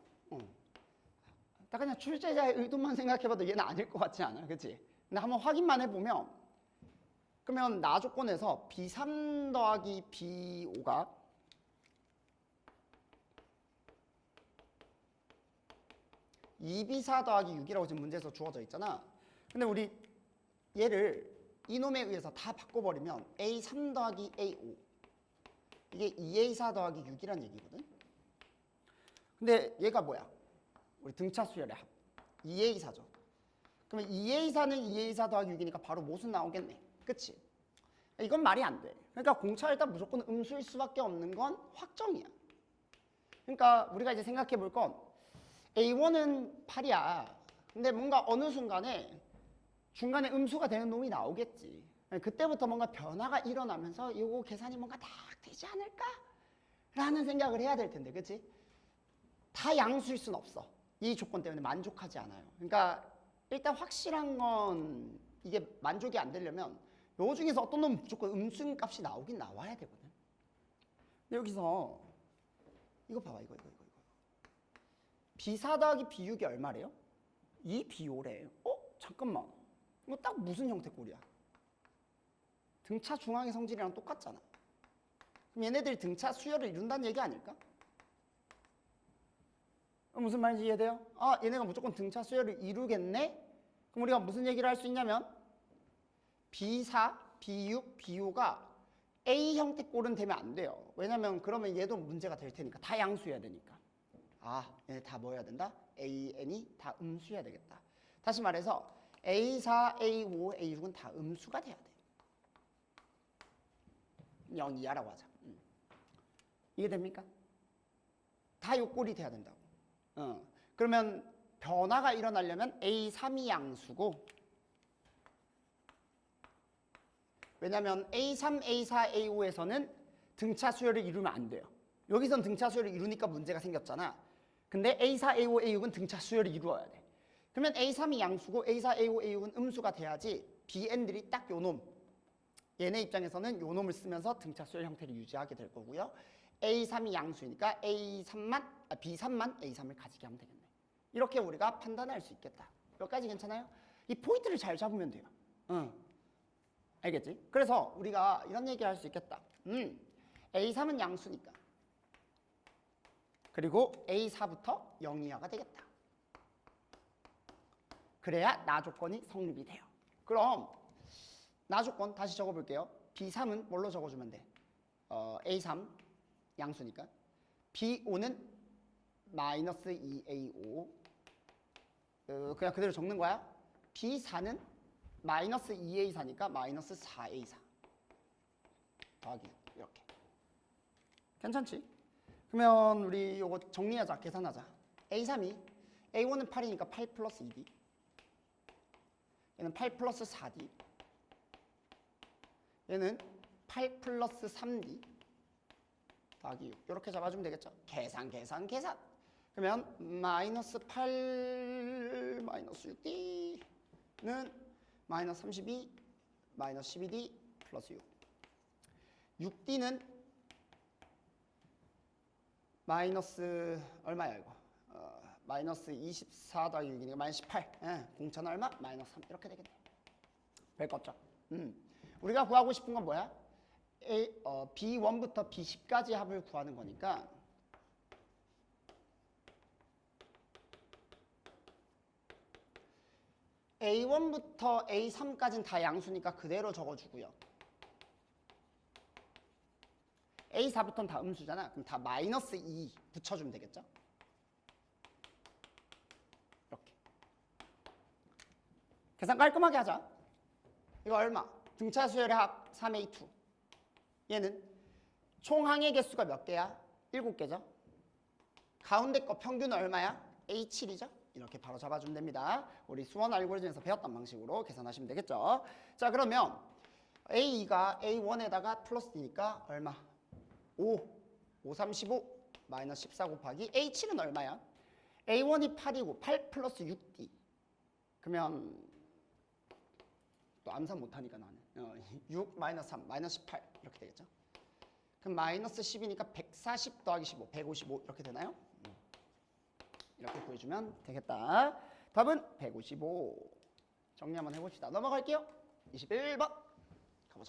딱 그냥 출제자의 의도만 생각해봐도 얘는 아닐 것 같지 않아? 그치? 근데 한번 확인만 해보면 그러면 나 조건에서 B3 더하기 B5가 2B4 더하기 6이라고 지금 문제에서 주어져 있잖아. 근데 우리 얘를 이놈에 의해서 다 바꿔버리면 A3 더하기 A5 이게 2A4 더하기 6이란 얘기거든. 근데 얘가 뭐야? 우리 등차 수열의 합 2A4죠. 그러면 2A4는 2A4 더하기 6이니까 바로 모순 나오겠네. 그치? 이건 말이 안 돼. 그러니까 공차가 일단 무조건 음수일 수밖에 없는 건 확정이야. 그러니까 우리가 이제 생각해 볼 건 A1은 8이야. 근데 뭔가 어느 순간에 중간에 음수가 되는 놈이 나오겠지. 그때부터 뭔가 변화가 일어나면서 이거 계산이 뭔가 딱 되지 않을까? 라는 생각을 해야 될 텐데, 그치? 다 양수일 순 없어. 이 조건 때문에 만족하지 않아요. 그러니까 일단 확실한 건 이게 만족이 안 되려면 요 중에서 어떤 놈은 무조건 음수인 값이 나오긴 나와야 되거든. 근데 여기서 이거 봐봐, 이거. B4 더하기 B6이 얼마래요? 2B5래. 잠깐만. 이거 딱 무슨 형태 꼴이야? 등차 중앙의 성질이랑 똑같잖아. 그럼 얘네들이 등차 수열을 이룬다는 얘기 아닐까? 무슨 말인지 이해돼요? 아, 얘네가 무조건 등차 수열을 이루겠네? 그럼 우리가 무슨 얘기를 할 수 있냐면 B4, B6, B5가 A 형태 꼴은 되면 안 돼요. 왜냐면 그러면 얘도 문제가 될 테니까. 다 양수해야 되니까. 아, 얘네 다 뭐 해야 된다? A, N이 다 음수해야 되겠다. 다시 말해서 A4, A5, A6은 다 음수가 돼야 돼. 0 이하라고 하자. 이해됩니까? 다 요 꼴이 돼야 된다고. 그러면 변화가 일어나려면 A3이 양수고 왜냐면 A3, A4, A5에서는 등차 수열을 이루면 안 돼요. 여기선 등차 수열을 이루니까 문제가 생겼잖아. 근데 A4, A5, A6은 등차 수열을 이루어야 돼. 그러면 A3이 양수고 A4, A5, A6은 음수가 돼야지 BN들이 딱 요 놈. 얘네 입장에서는 요 놈을 쓰면서 등차 수열 형태를 유지하게 될 거고요. A3이 양수니까 B3만 A3을 가지게 하면 되겠네. 이렇게 우리가 판단할 수 있겠다. 여기까지 괜찮아요? 이 포인트를 잘 잡으면 돼요. 알겠지? 그래서 우리가 이런 얘기를 할 수 있겠다. A3은 양수니까. 그리고 A4부터 0 이하가 되겠다. 그래야 나 조건이 성립이 돼요. 그럼 나 조건 다시 적어볼게요. B3은 뭘로 적어주면 돼? A3 양수니까. B5는 마이너스 2A5 그냥 그대로 적는 거야. B4는 마이너스 2A4니까 마이너스 4A4 더하기 이렇게. 괜찮지? 그러면 우리 이거 정리하자. 계산하자. A3이 A1은 8이니까 8 플러스 2D 얘는 8 플러스 4D 얘는 8 플러스 3D 더하기 6 이렇게 잡아주면 되겠죠? 계산 그러면 마이너스 8 마이너스 6D는 마이너스 32 마이너스 12D 플러스 6 6D는 마이너스 얼마야 이거? 마이너스 24 더하기 6이니까 마이너스 18 공차는 얼마? 마이너스 3 이렇게 되겠네. 별거 없죠? 우리가 구하고 싶은 건 뭐야? B1부터 B10까지 합을 구하는 거니까 A1부터 A3까지는 다 양수니까 그대로 적어주고요. A4부터는 다 음수잖아. 그럼 다 마이너스 2 붙여주면 되겠죠? 이렇게. 계산 깔끔하게 하자. 이거 얼마? 등차 수열의 합 3A2. 얘는 총 항의 개수가 몇 개야? 7개죠? 가운데 거 평균은 얼마야? A7이죠? 이렇게 바로 잡아주면 됩니다. 우리 수원 알고리즘에서 배웠던 방식으로 계산하시면 되겠죠? 자, 그러면 A2가 A1에다가 플러스 D니까 얼마? 5 35 마이너스 14 곱하기 A7은 얼마야? A1이 8이고 8 플러스 6D 그러면 또 암산 못하니까 나는 6 마이너스 3 마이너스 18 이렇게 되겠죠? 그럼 마이너스 10이니까 140 더하기 15 155 이렇게 되나요? 이렇게 구해주면 되겠다. 답은 155. 정리 한번 해봅시다. 넘어갈게요. 21번 가보자.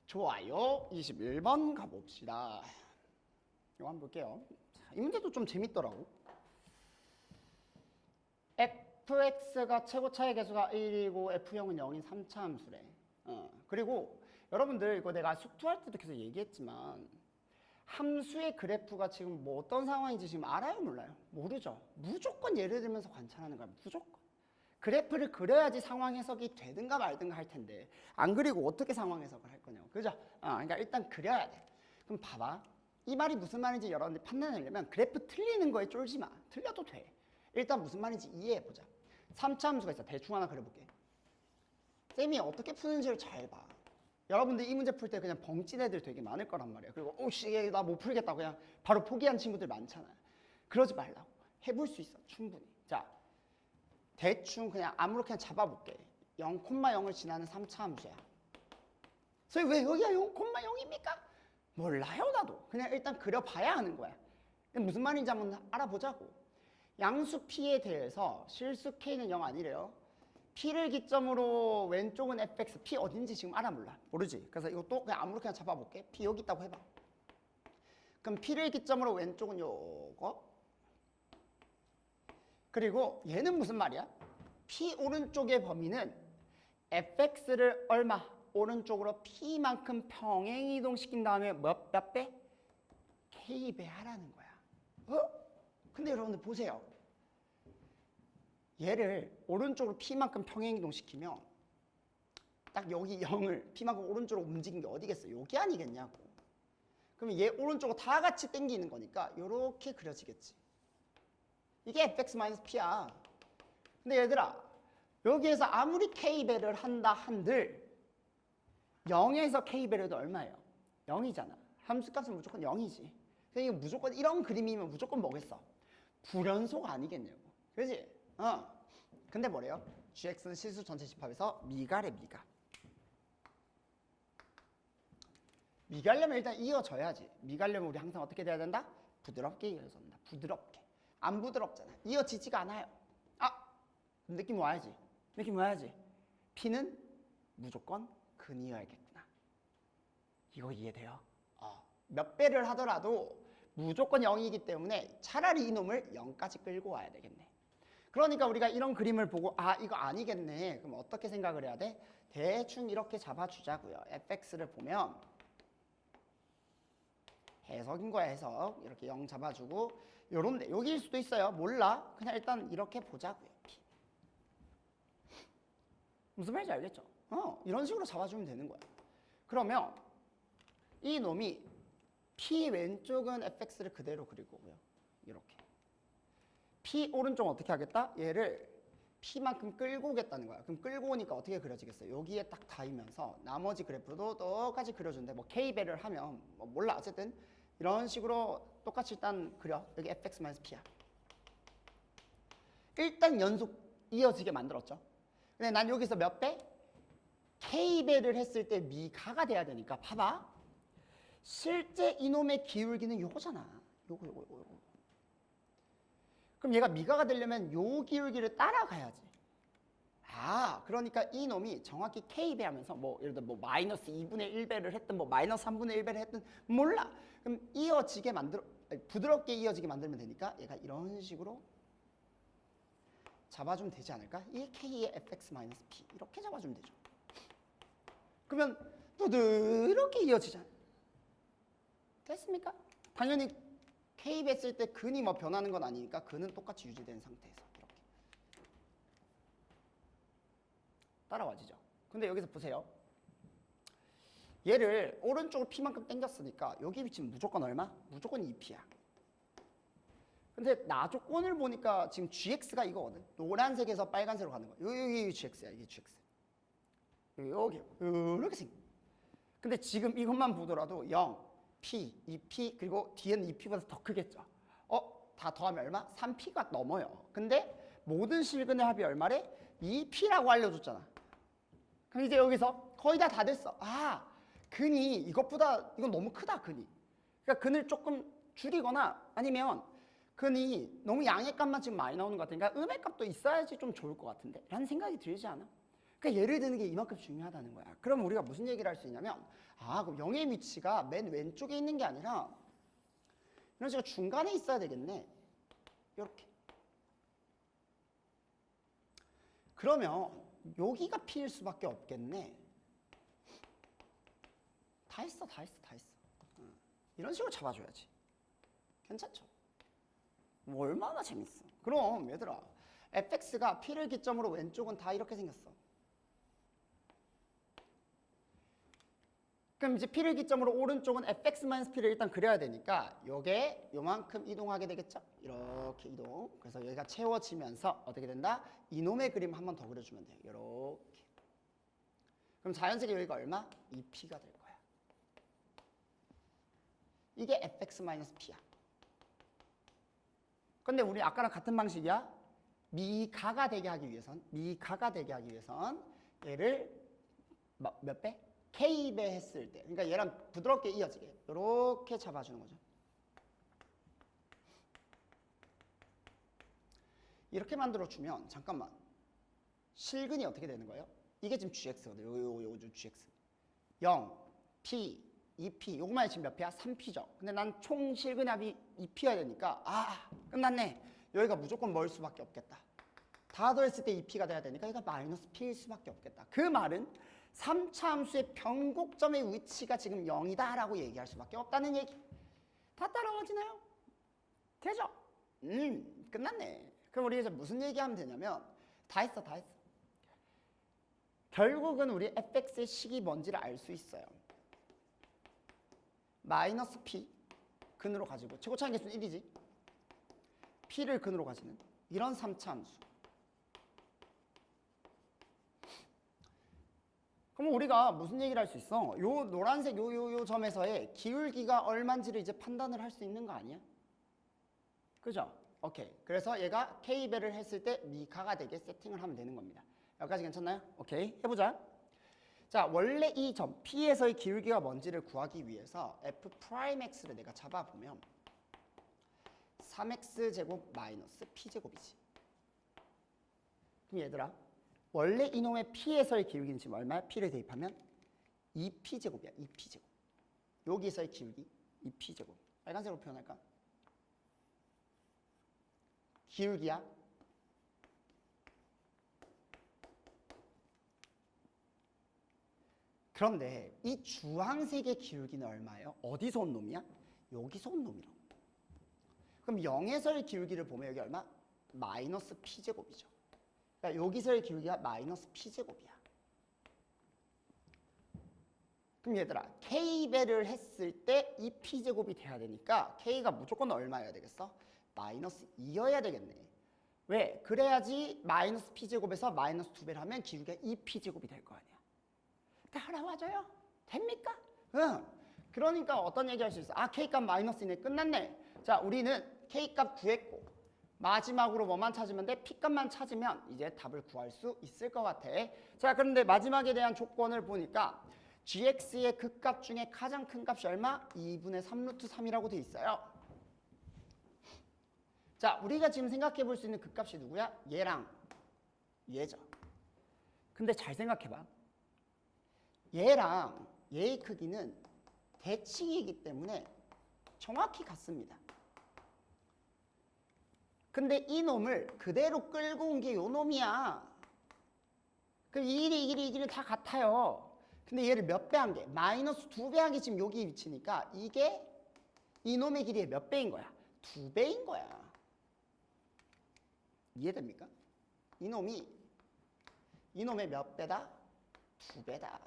좋아요. 21번 가봅시다. 이거 한번 볼게요. 자, 이 문제도 좀 재밌더라고. fx가 최고차의 개수가 1이고 f형은 0인 3차 함수래. 그리고 여러분들 이거 내가 숙투할 때도 계속 얘기했지만 함수의 그래프가 지금 뭐 어떤 상황인지 지금 알아요, 몰라요? 모르죠. 무조건 예를 들면서 관찰하는 거야. 무조건. 그래프를 그려야지 상황 해석이 되든가 말든가 할 텐데 안 그리고 어떻게 상황 해석을 할 거냐고. 그죠? 그러니까 일단 그려야 돼. 그럼 봐봐. 이 말이 무슨 말인지 여러분들 판단하려면 그래프 틀리는 거에 쫄지 마. 틀려도 돼. 일단 무슨 말인지 이해해보자. 3차 함수가 있어. 대충 하나 그려볼게. 쌤이 어떻게 푸는지를 잘 봐. 여러분들 이 문제 풀 때 그냥 벙찐 애들 되게 많을 거란 말이야. 그리고 오씨 나 못 풀겠다 그냥 바로 포기한 친구들 많잖아요. 그러지 말라고. 해볼 수 있어. 충분히. 자, 대충 그냥 아무렇게나 잡아볼게. 0,0을 지나는 3차 함수야. 그래서 왜 여기가 0,0입니까? 몰라요 나도. 그냥 일단 그려봐야 하는 거야. 무슨 말인지 한번 알아보자고. 양수 P에 대해서 실수 K는 0 아니래요. P를 기점으로 왼쪽은 fx, P 어딘지 지금 알아 몰라? 모르지? 그래서 이것도 그냥 아무렇게나 잡아볼게. P 여기 있다고 해봐. 그럼 P를 기점으로 왼쪽은 요거. 그리고 얘는 무슨 말이야? P 오른쪽의 범위는 fx를 얼마? 오른쪽으로 P만큼 평행 이동시킨 다음에 몇 배? K배 하라는 거야. 근데 여러분들 보세요. 얘를 오른쪽으로 P만큼 평행 이동시키면 딱 여기 0을 P만큼 오른쪽으로 움직인 게 어디겠어? 여기 아니겠냐고. 그러면 얘 오른쪽으로 다 같이 당기는 거니까 이렇게 그려지겠지. 이게 fx-p야. 근데 얘들아 여기에서 아무리 k배를 한다 한들 0에서 k배율도 얼마예요? 0이잖아. 함수값은 무조건 0이지. 그러니까 무조건 이런 그림이면 무조건 뭐겠어? 불연속 아니겠냐고. 그렇지? 근데 뭐래요? gx는 실수 전체 집합에서 미가래 미가. 미가려면 일단 이어져야지. 미가려면 우리 항상 어떻게 돼야 된다? 부드럽게 이어진다. 부드럽게. 안 부드럽잖아. 이어지지가 않아요. 느낌 와야지. 느낌 와야지. P는 무조건 근이어야겠구나. 이거 이해돼요? 몇 배를 하더라도 무조건 0이기 때문에 차라리 이놈을 0까지 끌고 와야 되겠네. 그러니까 우리가 이런 그림을 보고 이거 아니겠네. 그럼 어떻게 생각을 해야 돼? 대충 이렇게 잡아주자고요. fx를 보면 해석인 거야. 해석. 이렇게 0 잡아주고 요런데 여기일 수도 있어요. 몰라. 그냥 일단 이렇게 보자고요. P. 무슨 말인지 알겠죠? 이런 식으로 잡아주면 되는 거야. 그러면 이 놈이 P 왼쪽은 fx를 그대로 그릴 거고요. 이렇게. P 오른쪽은 어떻게 하겠다? 얘를 P만큼 끌고 오겠다는 거야. 그럼 끌고 오니까 어떻게 그려지겠어요? 여기에 딱 닿으면서 나머지 그래프도 똑같이 그려준대. 뭐 K배를 하면 뭐 몰라. 어쨌든 이런 식으로 똑같이 일단 그려. 여기 fx-p야. 일단 연속 이어지게 만들었죠. 근데 난 여기서 몇 배? K배를 했을 때 미가가 돼야 되니까 봐봐. 실제 이놈의 기울기는 요거잖아. 요거. 그럼 얘가 미가가 되려면 요 기울기를 따라가야지. 그러니까 이놈이 정확히 K배 하면서 뭐 예를 들어 뭐 마이너스 2분의 1배를 했든 뭐 마이너스 3분의 1배를 했든 몰라. 그럼 이어지게 부드럽게 이어지게 만들면 되니까 얘가 이런 식으로 잡아주면 되지 않을까? 이 K의 fx-p 이렇게 잡아주면 되죠. 그러면 부드럽게 이어지잖아. 됐습니까? 당연히 K배 쓸 때 근이 뭐 변하는 건 아니니까 근은 똑같이 유지된 상태에서 이렇게 따라와지죠. 근데 여기서 보세요. 얘를 오른쪽으로 P만큼 당겼으니까 여기 위치는 무조건 얼마? 무조건 2P야. 근데 나조건을 보니까 지금 GX가 이거거든. 노란색에서 빨간색으로 가는 거야. 여기 GX야. 이게 GX. 여기 이렇게 생겨. 근데 지금 이것만 보더라도 0, P, 2P 그리고 뒤에는 2P보다 더 크겠죠. 다 더하면 얼마? 3P가 넘어요. 근데 모든 실근의 합이 얼마래? 2P라고 알려줬잖아. 그럼 이제 여기서 거의 다 됐어. 근이 이것보다 이건 너무 크다. 근이. 그러니까 근을 조금 줄이거나 아니면 근이 너무 양의 값만 지금 많이 나오는 것 같으니까 음의 값도 있어야지 좀 좋을 것 같은데 라는 생각이 들지 않아? 그러니까 예를 드는 게 이만큼 중요하다는 거야. 그럼 우리가 무슨 얘기를 할 수 있냐면 아, 그럼 0의 위치가 맨 왼쪽에 있는 게 아니라 이런 식으로 중간에 있어야 되겠네. 이렇게. 그러면 여기가 P일 수밖에 없겠네. 다 했어. 이런 식으로 잡아줘야지. 괜찮죠? 뭐 얼마나 재밌어. 그럼 얘들아, fx가 P를 기점으로 왼쪽은 다 이렇게 생겼어. 그럼 이제 P를 기점으로 오른쪽은 fx-p를 일단 그려야 되니까 요게 요만큼 이동하게 되겠죠? 이렇게 이동. 그래서 여기가 채워지면서 어떻게 된다? 이놈의 그림 한 번 더 그려주면 돼요. 이렇게. 그럼 자연스레 여기가 얼마? 2P가 될 거야. 이게 fx-p야. 근데 우리 아까랑 같은 방식이야. 미가가 되게 하기 위해선 얘를 몇 배? K배 했을 때, 그러니까 얘랑 부드럽게 이어지게 이렇게 잡아주는 거죠. 이렇게 만들어주면 잠깐만 실근이 어떻게 되는 거예요? 이게 지금 GX거든요. 요거 GX 0, P, 2P 요거만 지금 몇 P야? 3P죠. 근데 난 총 실근합이 2P여야 되니까 끝났네. 여기가 무조건 멀 수밖에 없겠다. 다 더했을 때 2P가 돼야 되니까 얘가 마이너스 P일 수밖에 없겠다. 그 말은 3차 함수의 변곡점의 위치가 지금 0이다 라고 얘기할 수밖에 없다는 얘기. 다 따라와지나요? 되죠? 끝났네. 그럼 우리 이제 무슨 얘기하면 되냐면 다 했어. 결국은 우리 fx의 식이 뭔지를 알 수 있어요. 마이너스 p 근으로 가지고 최고차항계수는 1이지. p를 근으로 가지는 이런 3차 함수. 그럼 우리가 무슨 얘기를 할 수 있어? 요 노란색 요 점에서의 기울기가 얼마인지를 이제 판단을 할 수 있는 거 아니야? 그죠? 오케이. 그래서 얘가 K배를 했을 때 미가가 되게 세팅을 하면 되는 겁니다. 여기까지 괜찮나요? 오케이. 해보자. 자, 원래 이 점 P에서의 기울기가 뭔지를 구하기 위해서 F'X를 내가 잡아보면 3X제곱 마이너스 P제곱이지. 그럼 얘들아, 원래 이놈의 P에서의 기울기는 지금 얼마야? P를 대입하면 2P제곱이야. 2P제곱. 여기서의 기울기 2P제곱. 빨간색으로 표현할까? 기울기야. 그런데 이 주황색의 기울기는 얼마예요? 어디서 온 놈이야? 여기서 온 놈이라고. 그럼 0에서의 기울기를 보면 여기 얼마? 마이너스 P제곱이죠. 그러니까 여기서의 기울기가 마이너스 P제곱이야. 그럼 얘들아, K배를 했을 때 이 P제곱이 돼야 되니까 K가 무조건 얼마여야 되겠어? 마이너스 2여야 되겠네. 왜? 그래야지 마이너스 P제곱에서 마이너스 2배를 하면 기울기가 2P제곱이 될 거 아니야. 따라와줘요? 됩니까? 응. 그러니까 어떤 얘기 할 수 있어? K값 마이너스이네. 끝났네. 자, 우리는 K값 구했고 마지막으로 뭐만 찾으면 돼? P값만 찾으면 이제 답을 구할 수 있을 것 같아. 자, 그런데 마지막에 대한 조건을 보니까 gx의 극값 중에 가장 큰 값이 얼마? 2분의 3루트 3이라고 돼 있어요. 자, 우리가 지금 생각해 볼 수 있는 극값이 누구야? 얘랑 얘죠. 근데 잘 생각해봐. 얘랑 얘의 크기는 대칭이기 때문에 정확히 같습니다. 근데 이 놈을 그대로 끌고 온 게 요 놈이야. 그럼 이 길이 다 같아요. 근데 얘를 몇 배 한 게? 마이너스 2배 한 게 지금 여기 위치니까 이게 이 놈의 길이의 몇 배인 거야? 2배인 거야. 이해됩니까? 이놈의 몇 배다? 2배다.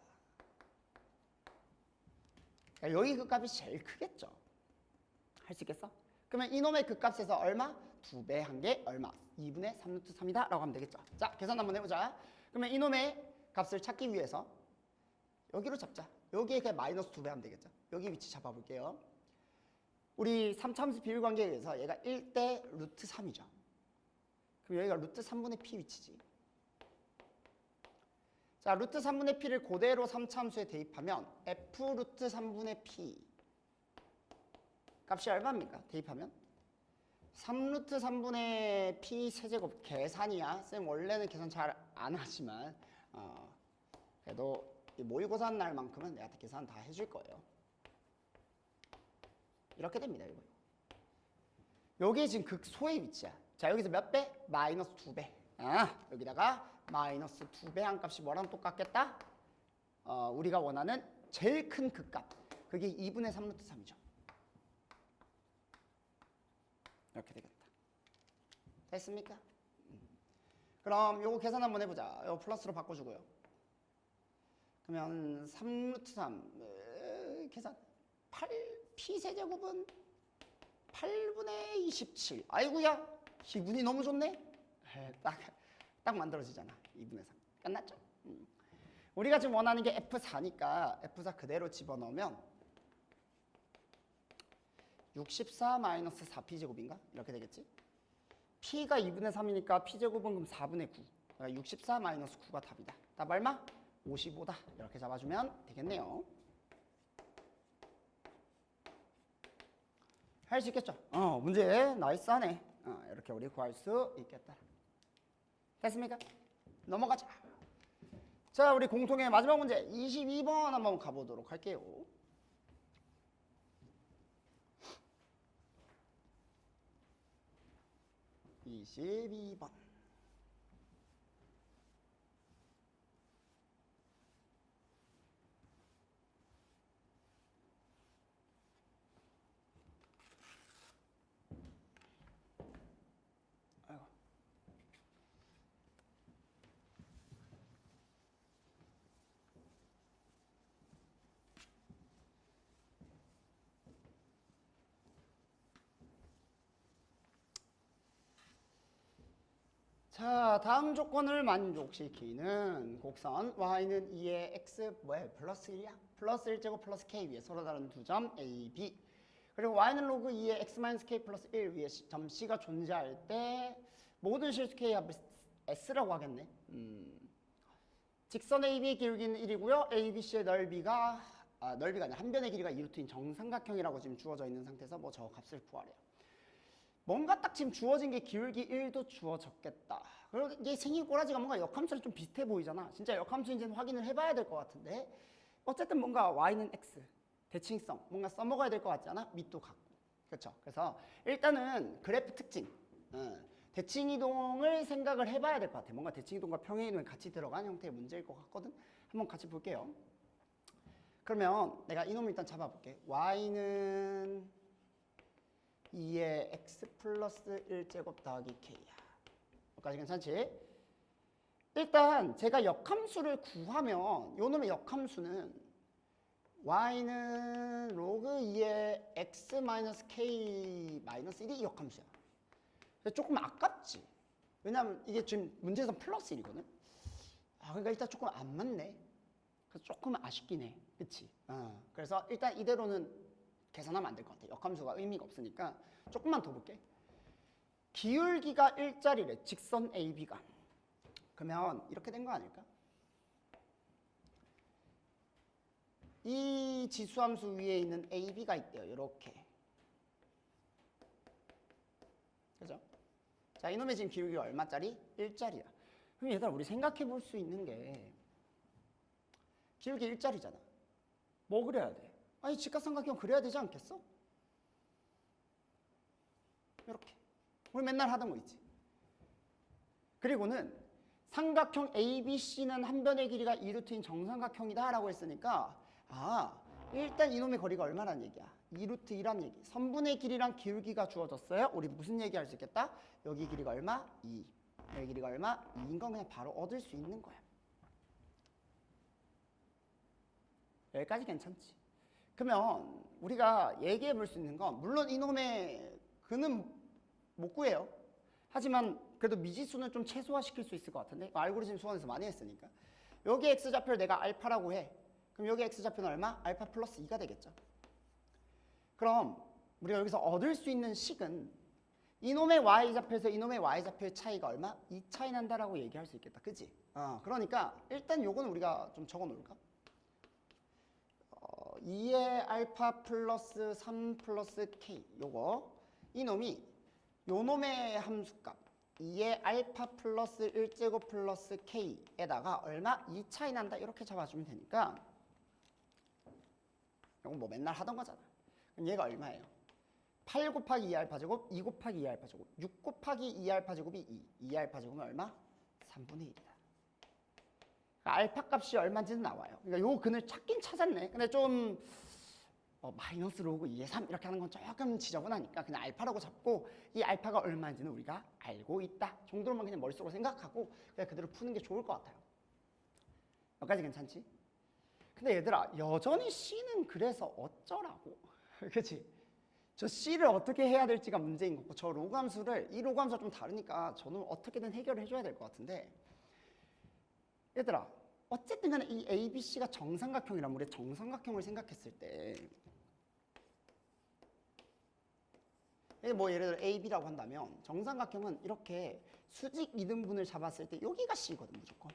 그러니까 여기 그 값이 제일 크겠죠. 할 수 있겠어? 그러면 이놈의 그 값에서 얼마? 2배 한 게 얼마? 2분의 3루트 3이다 라고 하면 되겠죠. 자, 계산 한번 해보자. 그러면 이놈의 값을 찾기 위해서 여기로 잡자. 여기에 그냥 마이너스 2배 하면 되겠죠. 여기 위치 잡아볼게요. 우리 3차함수 비율관계에 의해서 얘가 1대 루트 3이죠. 그럼 여기가 루트 3분의 p 위치지. 자, 루트 3분의 p를 그대로 3차함수에 대입하면 f 루트 3분의 p 값이 얼마입니까? 대입하면 3루트 3분의 p 세제곱 계산이야. 쌤 원래는 계산 잘 안 하지만 그래도 이 모의고사 날만큼은 내가 계산 다 해줄 거예요. 이렇게 됩니다. 이거. 여기 지금 극소의 위치야. 자, 여기서 몇 배? 마이너스 2배. 아, 여기다가 마이너스 2배 한 값이 뭐랑 똑같겠다? 우리가 원하는 제일 큰 극값. 그게 2분의 3 루트 3이죠. 이렇게 되겠다. 됐습니까? 그럼 요거 계산 한번 해보자. 요거 플러스로 바꿔주고요. 그러면 3 루트 3 계산 8 p세제곱은 8분의 27. 아이고야, 기분이 너무 좋네. 딱 만들어지잖아. 2분의 3. 끝났죠? 우리가 지금 원하는 게 F4니까 F4 그대로 집어넣으면 64 마이너스 4p제곱인가? 이렇게 되겠지? p가 2분의 3이니까 p제곱은 그럼 4분의 9. 그러니까 64 마이너스 9가 답이다. 답 얼마? 55다. 이렇게 잡아주면 되겠네요. 할 수 있겠죠? 문제 나이스하네. 이렇게 우리 구할 수 있겠다. 됐습니까? 넘어가자. 자, 우리 공통의 마지막 문제 22번 한번 가보도록 할게요. 22번. 아이고. 자, 다음 조건을 만족시키는 곡선 y는 2의 x 뭐야? 플러스 1이야? 플러스 1제곱 플러스 k 위에 서로 다른 두 점 a, b. 그리고 y는 로그 2의 x k 플러스 1 위에 점 c가 존재할 때 모든 실수 k 합을 s라고 하겠네. 직선 AB의 기울기는 1이고요. ABC의 넓이가 넓이가 아니라 한 변의 길이가 2루트인 정삼각형이라고 지금 주어져 있는 상태에서 뭐 저 값을 구하래요. 뭔가 딱 지금 주어진 게 기울기 1도 주어졌겠다. 그리고 이게 생긴 꼬라지가 뭔가 역함수랑 좀 비슷해 보이잖아. 진짜 역함수인지는 확인을 해봐야 될 것 같은데 어쨌든 뭔가 y는 x, 대칭성 뭔가 써먹어야 될 것 같지 않아? 밑도 같고. 그렇죠? 그래서 일단은 그래프 특징, 대칭이동을 생각을 해봐야 될 것 같아. 뭔가 대칭이동과 평행이동이 같이 들어간 형태의 문제일 것 같거든. 한번 같이 볼게요. 그러면 내가 이놈을 일단 잡아볼게. y는 2의 x 플러스 1제곱 더하기 k야. 여기까지 괜찮지? 일단 제가 역함수를 구하면 요 놈의 역함수는 y는 로그 2의 x 마이너스 k 마이너스 1이 역함수야. 조금 아깝지? 왜냐면 이게 지금 문제에서 플러스 1이거든? 그러니까 일단 조금 안 맞네. 그래서 조금 아쉽긴 해. 그치? 그래서 일단 이대로는 계산하면 안 될 것 같아. 역함수가 의미가 없으니까 조금만 더 볼게. 기울기가 1짜리래. 직선 AB가. 그러면 이렇게 된 거 아닐까? 이 지수함수 위에 있는 AB가 있대요. 이렇게. 그죠? 자, 이놈의 지금 기울기가 얼마짜리? 1짜리야. 그럼 얘들아 우리 생각해 볼 수 있는 게 기울기 1짜리잖아. 뭐 그래야 돼? 아니 직각삼각형 그려야 되지 않겠어? 이렇게 우리 맨날 하던 거 있지. 그리고는 삼각형 ABC는 한 변의 길이가 2루트인 정삼각형이다 라고 했으니까 일단 이놈의 거리가 얼마란 얘기야? 2루트 2란 얘기. 선분의 길이랑 기울기가 주어졌어요. 우리 무슨 얘기 할 수 있겠다? 여기 길이가 얼마? 2. 여기 길이가 얼마? 2인 건 그냥 바로 얻을 수 있는 거야. 여기까지 괜찮지? 그러면 우리가 얘기해 볼 수 있는 건 물론 이놈의 그는 못 구해요. 하지만 그래도 미지수는 좀 최소화시킬 수 있을 것 같은데 알고리즘 수원에서 많이 했으니까 여기 x좌표를 내가 알파라고 해. 그럼 여기 x좌표는 얼마? 알파 플러스 2가 되겠죠. 그럼 우리가 여기서 얻을 수 있는 식은 이놈의 y좌표에서 이놈의 y좌표의 차이가 얼마? 2 차이 난다라고 얘기할 수 있겠다. 그치? 그러니까 일단 요거는 우리가 좀 적어 놓을까? 2의 알파 플러스 3 플러스 k 요거 이놈이 요놈의 함수값 2의 알파 플러스 1제곱 플러스 k에다가 얼마? 2 차이 난다 이렇게 잡아주면 되니까 이건 뭐 맨날 하던 거잖아. 그럼 얘가 얼마예요? 8 곱하기 2알파 제곱, 2 곱하기 2알파 제곱, 6 곱하기 2알파 제곱이 2알파 제곱은 얼마? 3분의 1이다. 그러니까 알파 값이 얼마인지는 나와요. 그러니까 요 근을 찾긴 찾았네. 근데 좀 마이너스로 오고 2에 3 이렇게 하는 건 조금 지저분하니까 그냥 알파라고 잡고 이 알파가 얼마인지는 우리가 알고 있다 정도로만 그냥 머릿속으로 생각하고 그냥 그대로 푸는 게 좋을 것 같아요. 여기까지 괜찮지? 근데 얘들아 여전히 C는 그래서 어쩌라고 그치? 저 C를 어떻게 해야 될지가 문제인 거고 저 로그함수를 이 로그함수가 좀 다르니까 저는 어떻게든 해결을 해줘야 될 것 같은데 얘들아 어쨌든 간에 이 ABC가 정삼각형이라면 우리 정삼각형을 생각했을 때 뭐 예를 들어 AB라고 한다면 정삼각형은 이렇게 수직 이등분을 잡았을 때 여기가 C거든 무조건.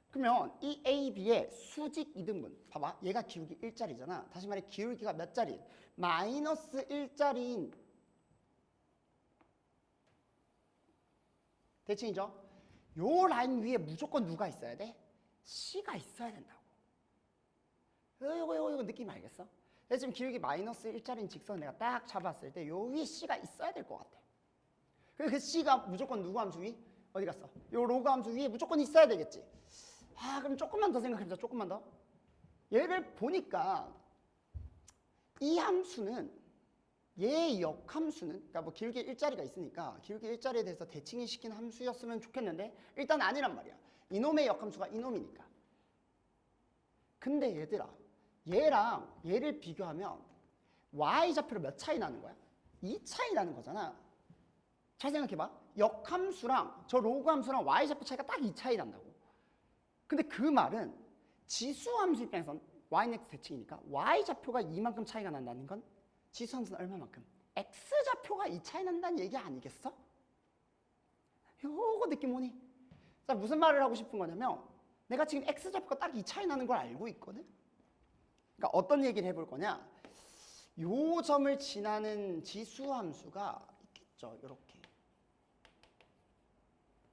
그러면 이 AB의 수직 이등분 봐봐 얘가 기울기 1짜리잖아. 다시 말해 기울기가 몇 짜리? 마이너스 1짜리인 대칭이죠. 요 라인 위에 무조건 누가 있어야 돼? C가 있어야 된다고. 이거 느낌 알겠어? 지금 기울기 마이너스 1짜리인 직선 내가 딱 잡았을 때 요 위에 C가 있어야 될 것 같아. 그 C가 무조건 누구 함수 위? 어디 갔어? 요 로그 함수 위에 무조건 있어야 되겠지. 그럼 조금만 더 생각해보자. 조금만 더. 얘를 보니까 이 함수는 얘의 역함수는 그러니까 뭐 기울기 1짜리가 있으니까 기울기 1짜리에 대해서 대칭이 시킨 함수였으면 좋겠는데 일단 아니란 말이야. 이놈의 역함수가 이놈이니까. 근데 얘들아 얘랑 얘를 비교하면 y좌표로 몇 차이 나는 거야? 2 차이 나는 거잖아. 잘 생각해봐. 역함수랑 저 로그함수랑 y좌표 차이가 딱 2 차이 난다고. 근데 그 말은 지수함수 입장에선 y는 x 대칭이니까 y좌표가 이만큼 차이가 난다는 건 지수함수는 얼마만큼? x좌표가 2 차이 난다는 얘기 아니겠어? 요거 느낌 오니? 자, 무슨 말을 하고 싶은 거냐면 내가 지금 x좌표가 딱 2 차이 나는 걸 알고 있거든? 그러니까 어떤 얘기를 해볼 거냐? 요 점을 지나는 지수함수가 있겠죠. 이렇게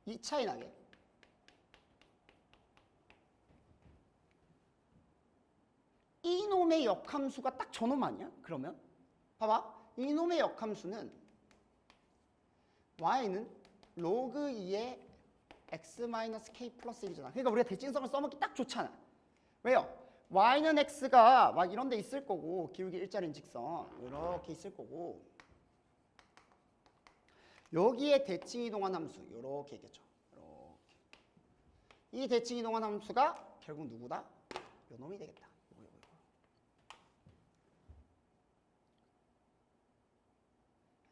2 차이 나게. 이놈의 역함수가 딱 저놈 아니야? 그러면 봐봐. 이놈의 역함수는 y는 로그 2의 x-k 플러스 1이잖아. 그러니까 우리가 대칭성을 써먹기 딱 좋잖아. 왜요? y는 x가 막 이런 데 있을 거고 기울기 1짜리인 직선 이렇게 있을 거고 여기에 대칭이동한 함수 이렇게 있겠죠. 이렇게. 이 대칭이동한 함수가 결국 누구다? 요놈이 되겠다.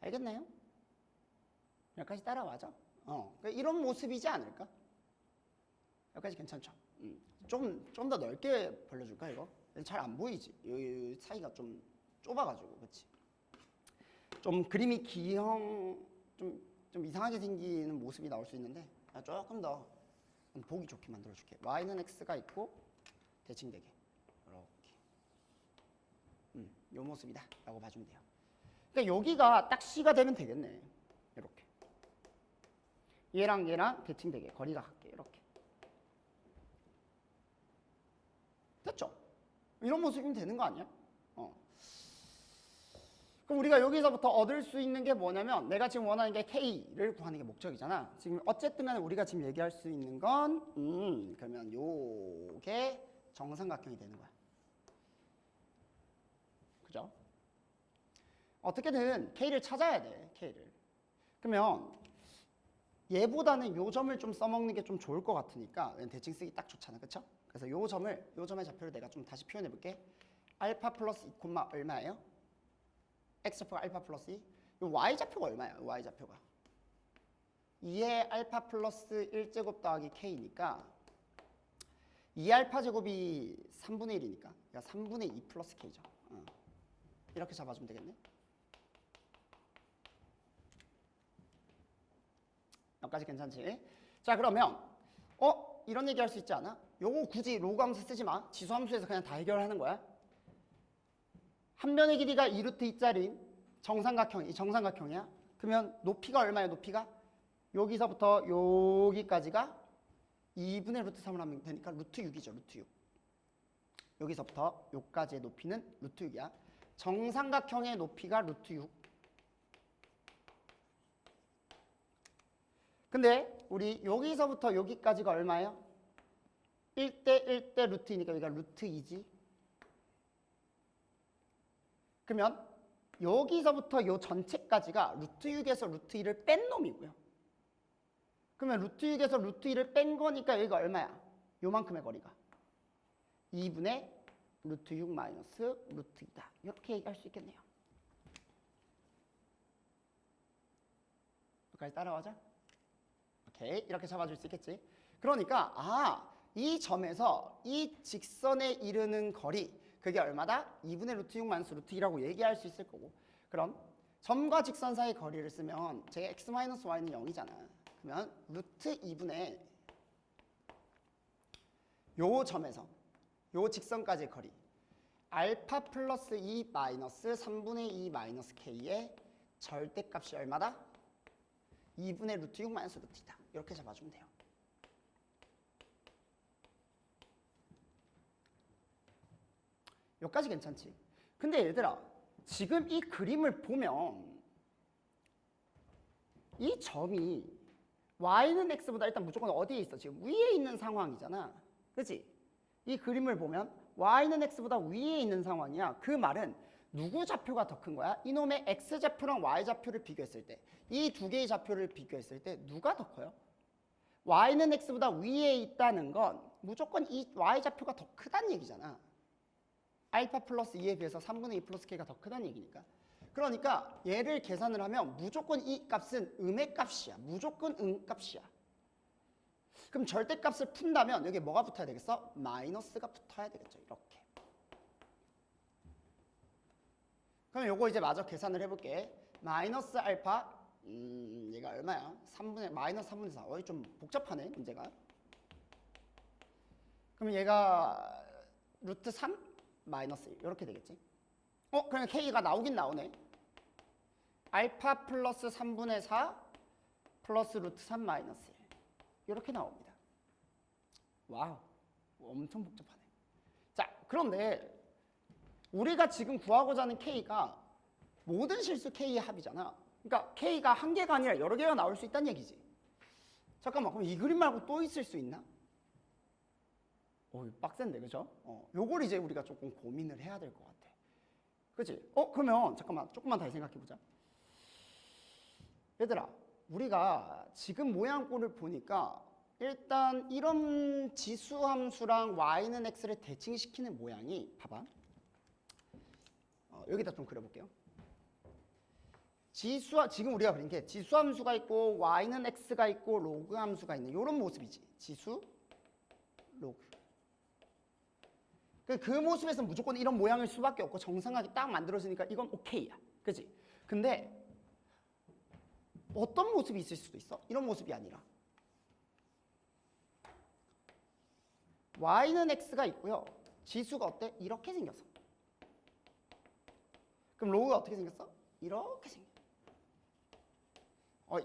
알겠나요? 여기까지 따라와죠. 그러니까 이런 모습이지 않을까? 여기까지 괜찮죠? 좀 더 넓게 벌려줄까 이거? 잘 안 보이지? 이 사이가 좀 좁아가지고 그렇지? 좀 그림이 기형 좀 이상하게 생기는 모습이 나올 수 있는데 조금 더 보기 좋게 만들어줄게. y는 x가 있고 대칭되게 이렇게 요 모습이다 라고 봐주면 돼요. 그러니까 여기가 딱 C가 되면 되겠네. 이렇게 얘랑 대칭되게 거리가 같게 이렇게 됐죠? 이런 모습이면 되는 거 아니야? 그럼 우리가 여기서부터 얻을 수 있는 게 뭐냐면 내가 지금 원하는 게 K를 구하는 게 목적이잖아. 지금 어쨌든 간에 우리가 지금 얘기할 수 있는 건 그러면 요게 정삼각형이 되는 거야. 그죠? 어떻게든 K를 찾아야 돼. K를. 그러면 얘보다는 요 점을 좀 써먹는 게 좀 좋을 것 같으니까 대칭 쓰기 딱 좋잖아. 그쵸? 그래서 요 점의 좌표를 내가 좀 다시 표현해 볼게. 알파 플러스 2, 얼마예요? x좌표가 알파 플러스 2. 요 y좌표가 얼마야? y좌표가 2의 알파 플러스 1제곱 더하기 k니까 2알파 제곱이 3분의 1이니까 그러니까 3분의 2 플러스 k죠. 이렇게 잡아주면 되겠네. 여기까지 괜찮지? 자, 그러면 이런 얘기 할 수 있지 않아? 요거 굳이 로그 함수 쓰지 마. 지수 함수에서 그냥 다 해결하는 거야. 한 변의 길이가 2루트 2짜리인 정삼각형, 이 정삼각형이야. 그러면 높이가 얼마예요? 높이가 여기서부터 여기까지가 2분의 루트 3을 하면 되니까 루트 6이죠. 루트 6. 여기서부터 여기까지의 높이는 루트 6이야. 정삼각형의 높이가 루트 6. 근데 우리 여기서부터 여기까지가 얼마예요? 1대 1대 루트이니까 여기가 루트 2지. 그러면 여기서부터 요 전체까지가 루트 6에서 루트 2를 뺀 놈이고요. 그러면 루트 6에서 루트 2를 뺀 거니까 여기가 얼마야? 요만큼의 거리가 2분의 루트 6 마이너스 루트 2다. 이렇게 얘기할 수 있겠네요. 여기까지 따라가자. 오케이, 이렇게 잡아줄 수 있겠지. 그러니까 이 점에서 이 직선에 이르는 거리, 그게 얼마다? 2분의 루트 6 마이너스 루트 2라고 얘기할 수 있을 거고. 그럼 점과 직선 사이 거리를 쓰면 제 x 마이너스 y는 0이잖아. 그러면 루트 2분의 요 점에서 요 직선까지의 거리 알파 플러스 2 마이너스 3분의 2 마이너스 k의 절대값이 얼마다? 2분의 루트 6 마이너스 루트 2다. 이렇게 잡아주면 돼요. 여기까지 괜찮지? 근데 얘들아, 지금 이 그림을 보면 이 점이 y는 x보다 일단 무조건 어디에 있어? 지금 위에 있는 상황이잖아. 그치? 이 그림을 보면 y는 x보다 위에 있는 상황이야. 그 말은 누구 좌표가 더 큰 거야? 이놈의 x좌표랑 y좌표를 비교했을 때, 이 두 개의 좌표를 비교했을 때 누가 더 커요? y는 x보다 위에 있다는 건 무조건 이 y좌표가 더 크다는 얘기잖아. 알파 플러스 2에 비해서 3분의 2 플러스 k가 더 크다는 얘기니까. 그러니까 얘를 계산을 하면 무조건 이 값은 음의 값이야. 무조건 값이야. 그럼 절대값을 푼다면 여기 뭐가 붙어야 되겠어? 마이너스가 붙어야 되겠죠. 이렇게. 그럼 요거 이제 마저 계산을 해볼게. 마이너스 알파, 얘가 얼마야? 마이너스 3분의 4. 어이 좀 복잡하네, 문제가. 그럼 얘가 루트 3 마이너스 1 이렇게 되겠지. 그냥 k가 나오긴 나오네. 알파 플러스 3분의 4 플러스 루트 3 마이너스 1 이렇게 나옵니다. 와우, 엄청 복잡하네. 자, 그런데 우리가 지금 구하고자 하는 k가 모든 실수 k의 합이잖아. 그러니까 k가 한 개가 아니라 여러 개가 나올 수 있다는 얘기지. 잠깐만, 그럼 이 그림 말고 또 있을 수 있나? 빡센데, 그죠? 요걸 이제 우리가 조금 고민을 해야 될 것 같아. 그치? 그러면 잠깐만, 조금만 다시 생각해보자. 얘들아, 우리가 지금 모양꼴을 보니까 일단 이런 지수함수랑 y는 x를 대칭시키는 모양이, 봐봐. 여기다 좀 그려볼게요. 지금 우리가 그린 게 지수함수가 있고 y는 x가 있고 로그 함수가 있는 이런 모습이지. 지수, 로그. 그 모습에서 무조건 이런 모양일 수밖에 없고 정상하게 딱 만들어지니까 이건 오케이야. 그치? 근데 어떤 모습이 있을 수도 있어? 이런 모습이 아니라 y는 x가 있고요. 지수가 어때? 이렇게 생겼어. 그럼 로그가 어떻게 생겼어? 이렇게 생겼어.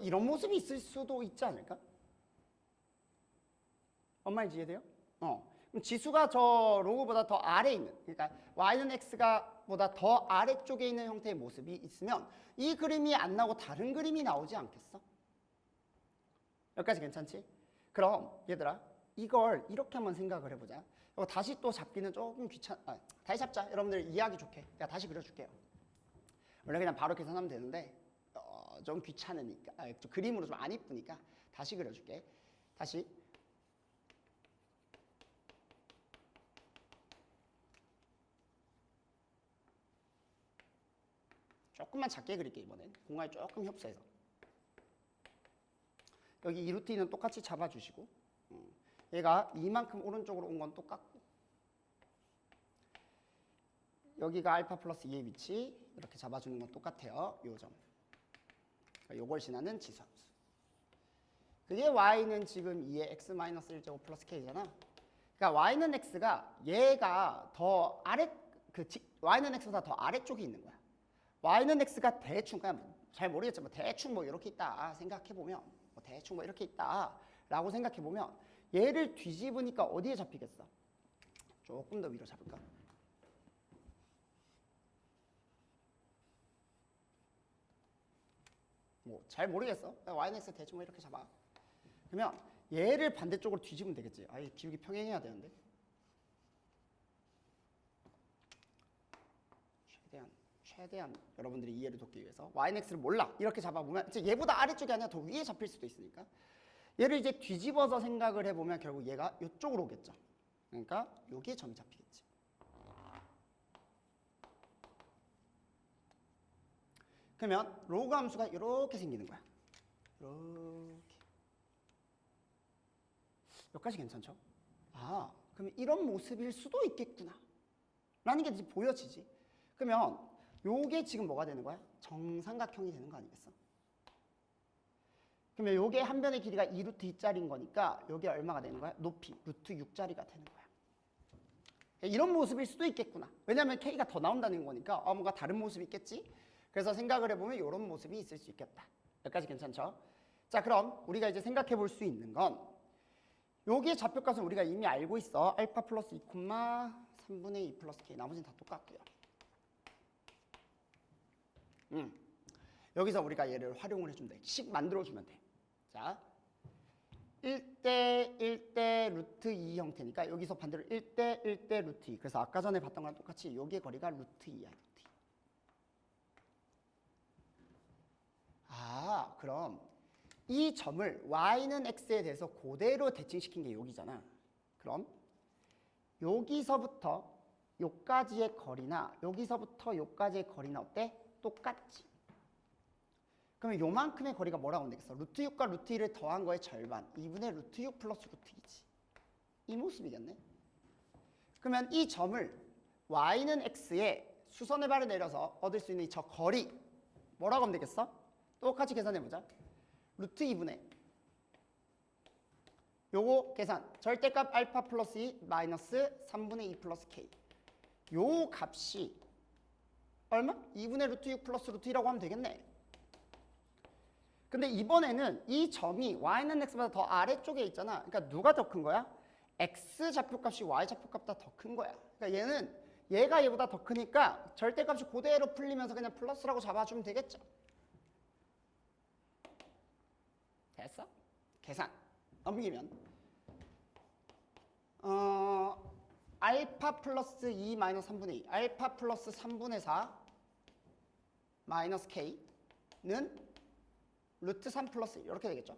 이런 모습이 있을 수도 있지 않을까? 뭔 말인지 이해돼요? 그럼 지수가 저 로그보다 더 아래에 있는, 그러니까 y는 x가 보다 더 아래쪽에 있는 형태의 모습이 있으면 이 그림이 안 나오고 다른 그림이 나오지 않겠어? 여기까지 괜찮지? 그럼 얘들아, 이걸 이렇게 한번 생각을 해보자. 이거 다시 또 잡기는 조금 다시 잡자. 여러분들 이해하기 좋게 내가 다시 그려줄게요. 원래 그냥 바로 계산하면 되는데 좀 귀찮으니까, 좀 그림으로 좀 안 이쁘니까 다시 그려줄게. 다시. 조금만 작게 그릴게. 이번엔 공간이 조금 협소해서. 여기 이 루트 2는 똑같이 잡아주시고, 얘가 이만큼 오른쪽으로 온 건 똑같고, 여기가 알파 플러스 2의 위치 이렇게 잡아주는 건 똑같아요. 요 점. 요걸 지나는 지수함수. 그게 y는 지금 2의 x 마이너스 1제곱 플러스 k잖아. 그러니까 y는 x가 얘가 더 아래, y는 x보다 더 아래쪽에 있는 거야. y는 x가 대충 그냥 잘 모르겠지만 뭐 대충 뭐 이렇게 있다 생각해보면 뭐 대충 뭐 이렇게 있다라고 생각해보면 얘를 뒤집으니까 어디에 잡히겠어? 조금 더 위로 잡을까? 뭐 잘 모르겠어. yx 대충 뭐 이렇게 잡아. 그러면 얘를 반대쪽으로 뒤집으면 되겠지. 아예 기울기 평행해야 되는데. 최대한 여러분들이 이해를 돕기 위해서 yx를 몰라 이렇게 잡아보면 이제 얘보다 아래쪽이 아니라 더 위에 잡힐 수도 있으니까 얘를 이제 뒤집어서 생각을 해보면 결국 얘가 이쪽으로 오겠죠. 그러니까 여기에 점이 잡히겠지. 그러면 로그 함수가 이렇게 생기는 거야. 이렇게. 여기까지 괜찮죠? 아, 그러면 이런 모습일 수도 있겠구나 라는 게 이제 보여지지. 그러면 요게 지금 뭐가 되는 거야? 정삼각형이 되는 거 아니겠어? 그러면 요게 한 변의 길이가 2루트 2짜리인 거니까 요게 얼마가 되는 거야? 높이 루트 6짜리가 되는 거야. 이런 모습일 수도 있겠구나. 왜냐하면 K가 더 나온다는 거니까 뭔가 다른 모습이 있겠지? 그래서 생각을 해보면 이런 모습이 있을 수 있겠다. 여기까지 괜찮죠? 자, 그럼 우리가 이제 생각해 볼 수 있는 건 여기에 좌표값은 우리가 이미 알고 있어. 알파 플러스 2, 3분의 2 플러스 K. 나머지는 다 똑같고요. 여기서 우리가 얘를 활용을 해주면 돼. 식 만들어주면 돼. 자, 1대 1대 루트 2 형태니까 여기서 반대로 1대 1대 루트 2. 그래서 아까 전에 봤던 거랑 똑같이 여기의 거리가 루트 2야. 루트 2. 아, 그럼 이 점을 y는 x에 대해서 그대로 대칭시킨 게 여기잖아. 그럼 여기서부터 여기까지의 거리나 여기서부터 여기까지의 거리나 어때? 똑같지. 그러면 요만큼의 거리가 뭐라고 하면 되겠어? 루트 6과 루트 2를 더한 거의 절반. 2분의 루트 6 플러스 루트 2지. 이 모습이겠네. 그러면 이 점을 y는 x에 수선의 발을 내려서 얻을 수 있는 이 저 거리 뭐라고 하면 되겠어? 똑같이 계산해보자. 루트 2분의 요거 계산 절대값 알파 플러스 2 마이너스 3분의 2 플러스 k 요 값이 얼마? 2분의 루트 6 플러스 루트 2라고 하면 되겠네. 근데 이번에는 이 점이 y는 x보다 더 아래쪽에 있잖아. 그러니까 누가 더 큰 거야? x 좌표값이 y 좌표값보다 더 큰 거야. 그러니까 얘가 얘보다 더 크니까 절대값이 그대로 풀리면서 그냥 플러스라고 잡아주면 되겠죠. 됐어? 계산 넘기면 알파 플러스 2 마이너스 3분의 2 알파 플러스 3분의 4 마이너스 k는 루트 3 플러스 1 이렇게 되겠죠.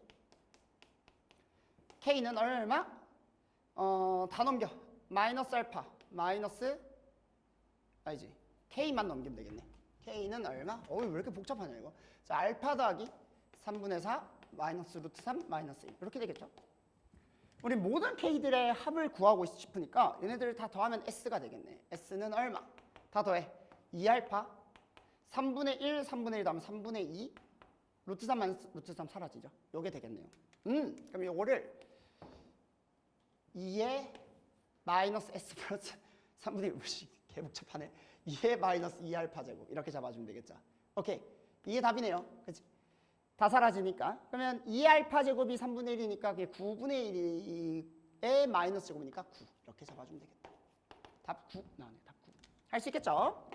k는 얼마? 다 넘겨. 마이너스 알파 마이너스 아니지 k만 넘기면 되겠네. k는 얼마? 왜 이렇게 복잡하냐 이거. 자, 알파 더하기 3분의 4 마이너스 루트 3 마이너스 1 이렇게 되겠죠. 우리 모든 k들의 합을 구하고 싶으니까 얘네들을 다 더하면 s가 되겠네. s는 얼마? 다 더해. 2알파 3분의 1 3분의 1 더하면 3분의 2 루트 3 마이너스 루트 3 사라지죠. 요게 되겠네요. 그럼 요거를 2의 마이너스 s 플러스 3분의 1씩 개복잡하네. 2의 마이너스 2알파 제곱 이렇게 잡아주면 되겠죠. 오케이. 이게 답이네요. 그치? 다 사라지니까. 그러면 2알파 제곱이 3분의 1이니까 그게 9분의 1의 마이너스 제곱이니까 9 이렇게 잡아주면 되겠다. 답 9 나오네. 답 9. 할 수 있겠죠?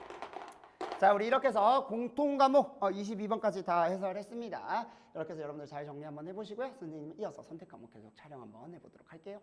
자, 우리 이렇게 해서 공통 과목 22번까지 다 해설했습니다. 이렇게 해서 여러분들 잘 정리 한번 해보시고요. 선생님은 이어서 선택 과목 계속 촬영 한번 해보도록 할게요.